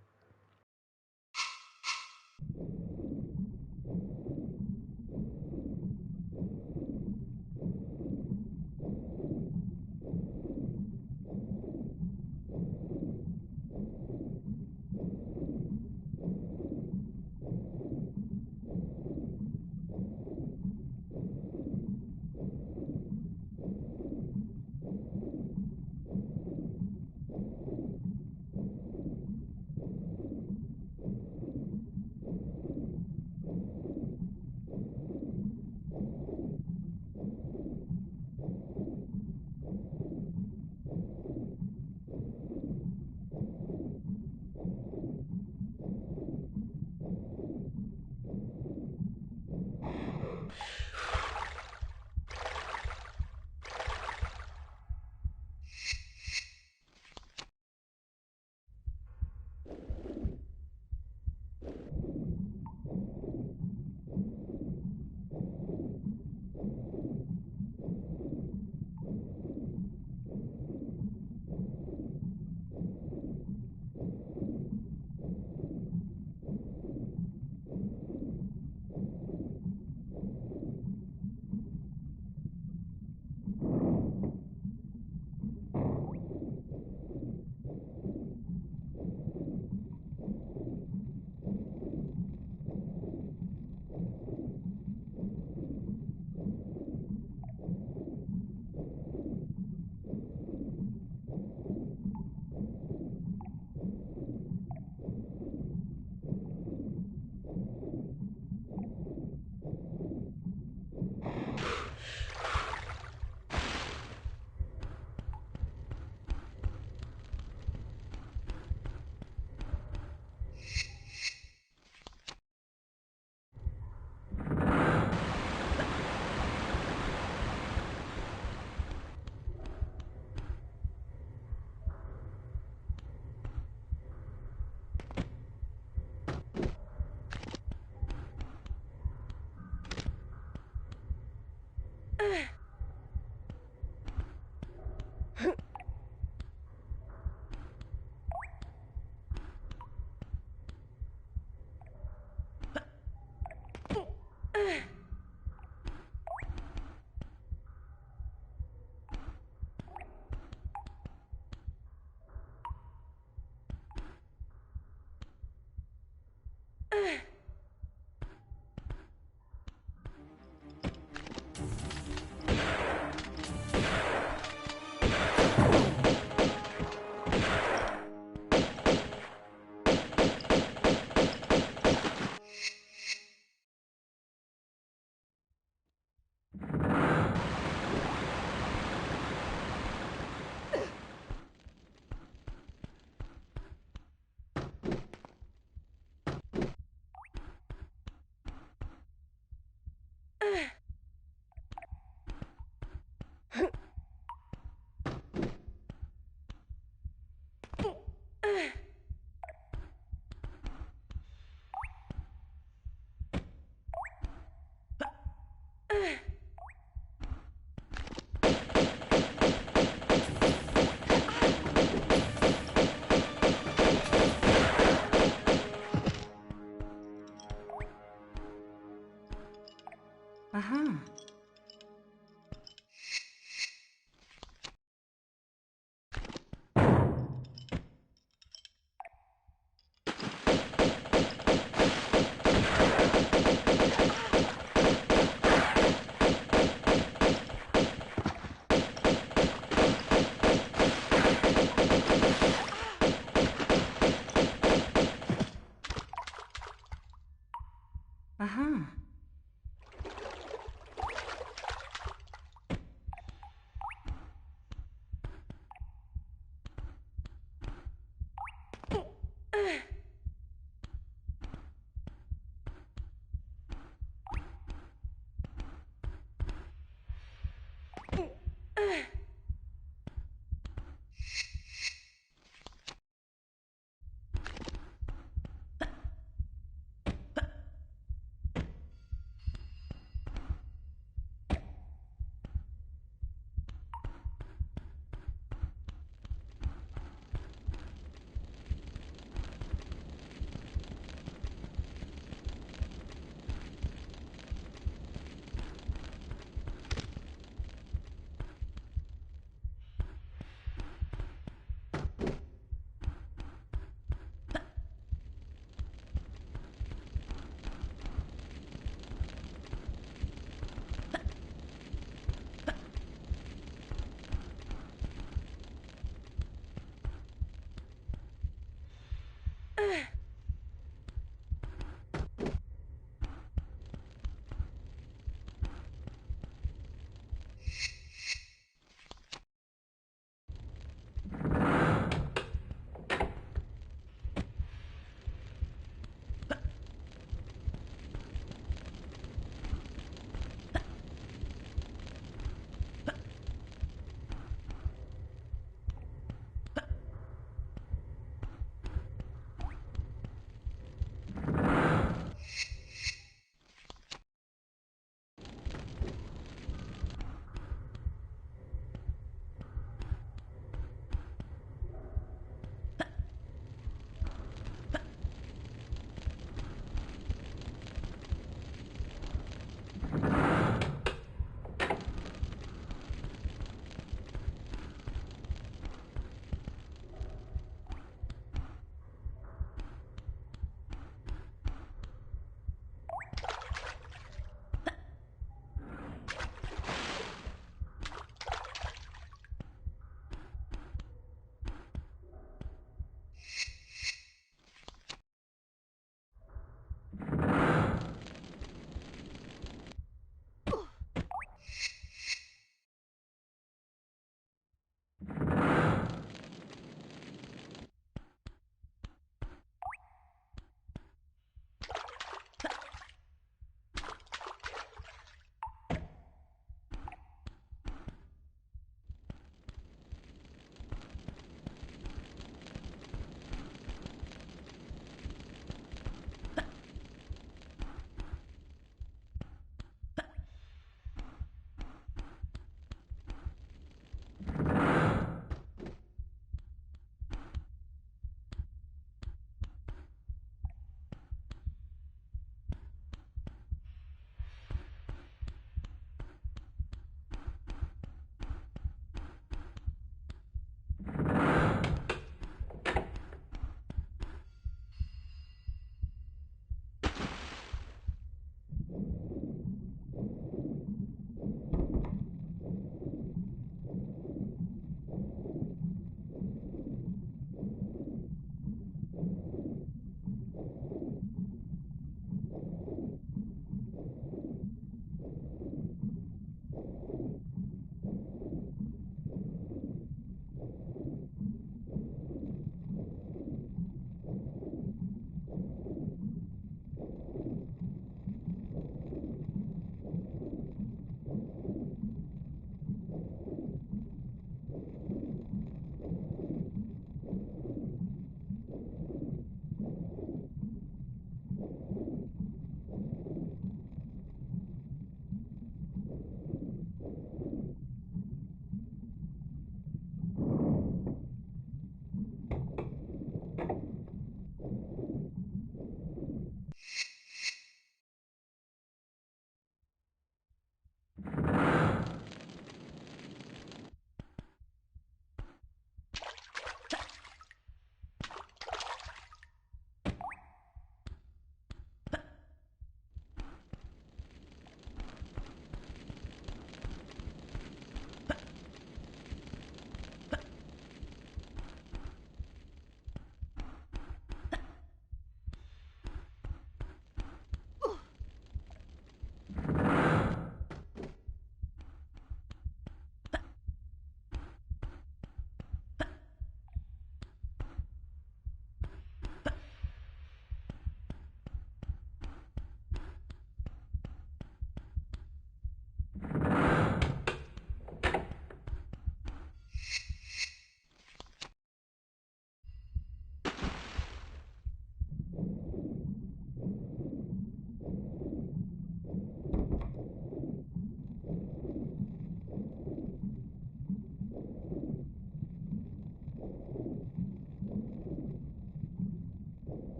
Uh-huh.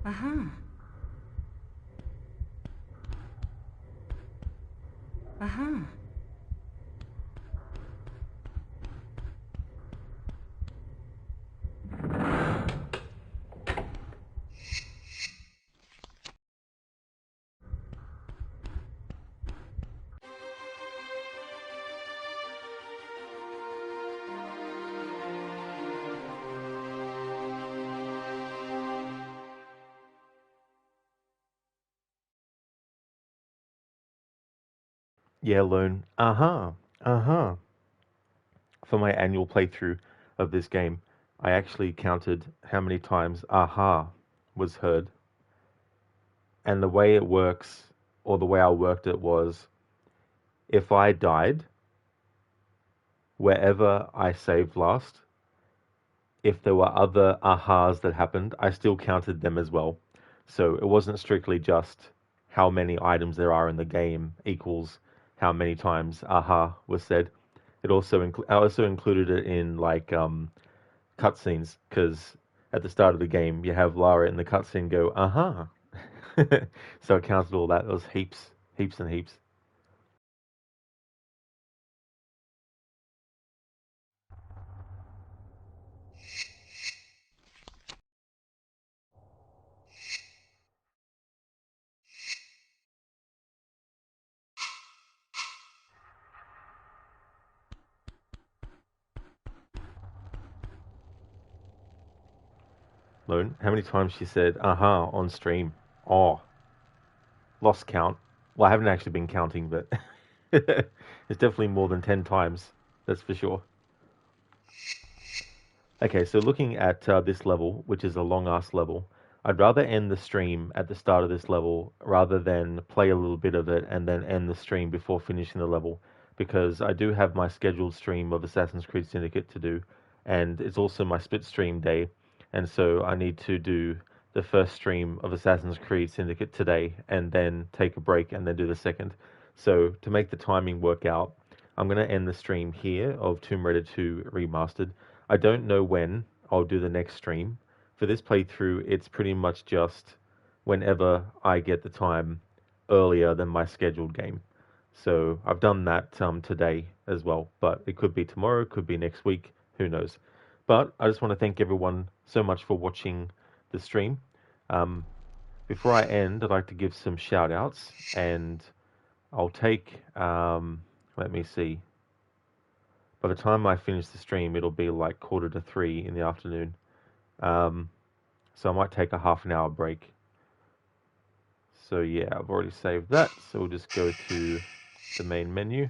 Uh-huh. Uh-huh. Yeah, Lone. Uh-huh. Uh-huh. For my annual playthrough of this game, I actually counted how many times aha was heard. And the way it works, or the way I worked it was, if I died, wherever I saved last, if there were other ahas that happened, I still counted them as well. So it wasn't strictly just how many items there are in the game equals how many times aha was said. I also included it in like cutscenes because at the start of the game you have Lara in the cutscene go aha. So I counted all that. It was heaps, heaps and heaps. Lone, how many times she said aha on stream? Oh, lost count. Well, I haven't actually been counting, but it's definitely more than 10 times. That's for sure. Okay, so looking at this level, which is a long ass level, I'd rather end the stream at the start of this level rather than play a little bit of it and then end the stream before finishing the level, because I do have my scheduled stream of Assassin's Creed Syndicate to do, and it's also my split stream day, and so I need to do the first stream of Assassin's Creed Syndicate today and then take a break and then do the second. So to make the timing work out, I'm going to end the stream here of Tomb Raider 2 Remastered. I don't know when I'll do the next stream. For this playthrough, it's pretty much just whenever I get the time earlier than my scheduled game. So I've done that today as well, but it could be tomorrow, could be next week, who knows. But I just want to thank everyone so much for watching the stream. Um, Before I end, I'd like to give some shout outs, and I'll take, let me see. By the time I finish the stream, it'll be like 2:45 in the afternoon. Um, so I might take a half an hour break. So yeah, I've already saved that. So we'll just go to the main menu.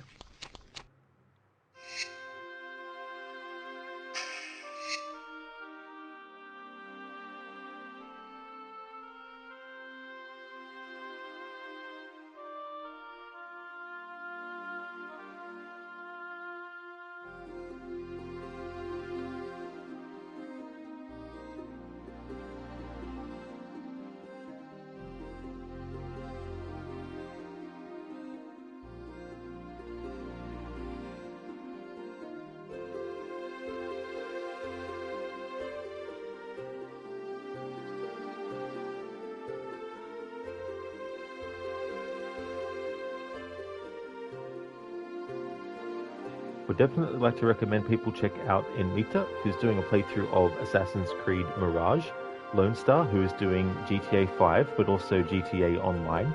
Would definitely like to recommend people check out Enmita, who's doing a playthrough of Assassin's Creed Mirage, Lone Star, who is doing GTA 5, but also GTA Online,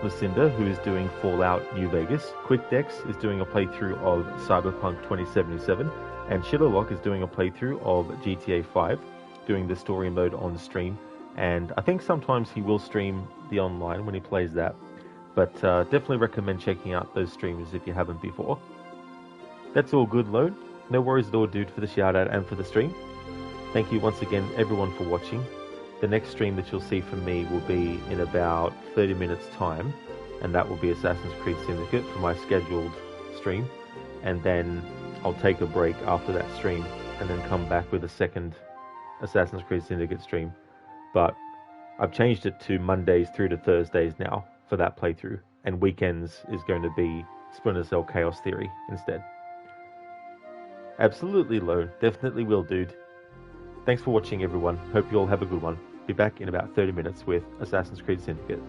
Lucinda, who is doing Fallout New Vegas, QuickDex is doing a playthrough of Cyberpunk 2077, and Shitterlock is doing a playthrough of GTA 5, doing the story mode on stream, and I think sometimes he will stream the online when he plays that, but definitely recommend checking out those streamers if you haven't before. That's all good, Lone. No worries at all, dude, for the shout out and for the stream. Thank you once again, everyone, for watching. The next stream that you'll see from me will be in about 30 minutes' time, and that will be Assassin's Creed Syndicate for my scheduled stream. And then I'll take a break after that stream and then come back with a second Assassin's Creed Syndicate stream. But I've changed it to Mondays through to Thursdays now for that playthrough, and weekends is going to be Splinter Cell Chaos Theory instead. Absolutely, Lone. Definitely will, dude. Thanks for watching, everyone. Hope you all have a good one. Be back in about 30 minutes with Assassin's Creed Syndicate.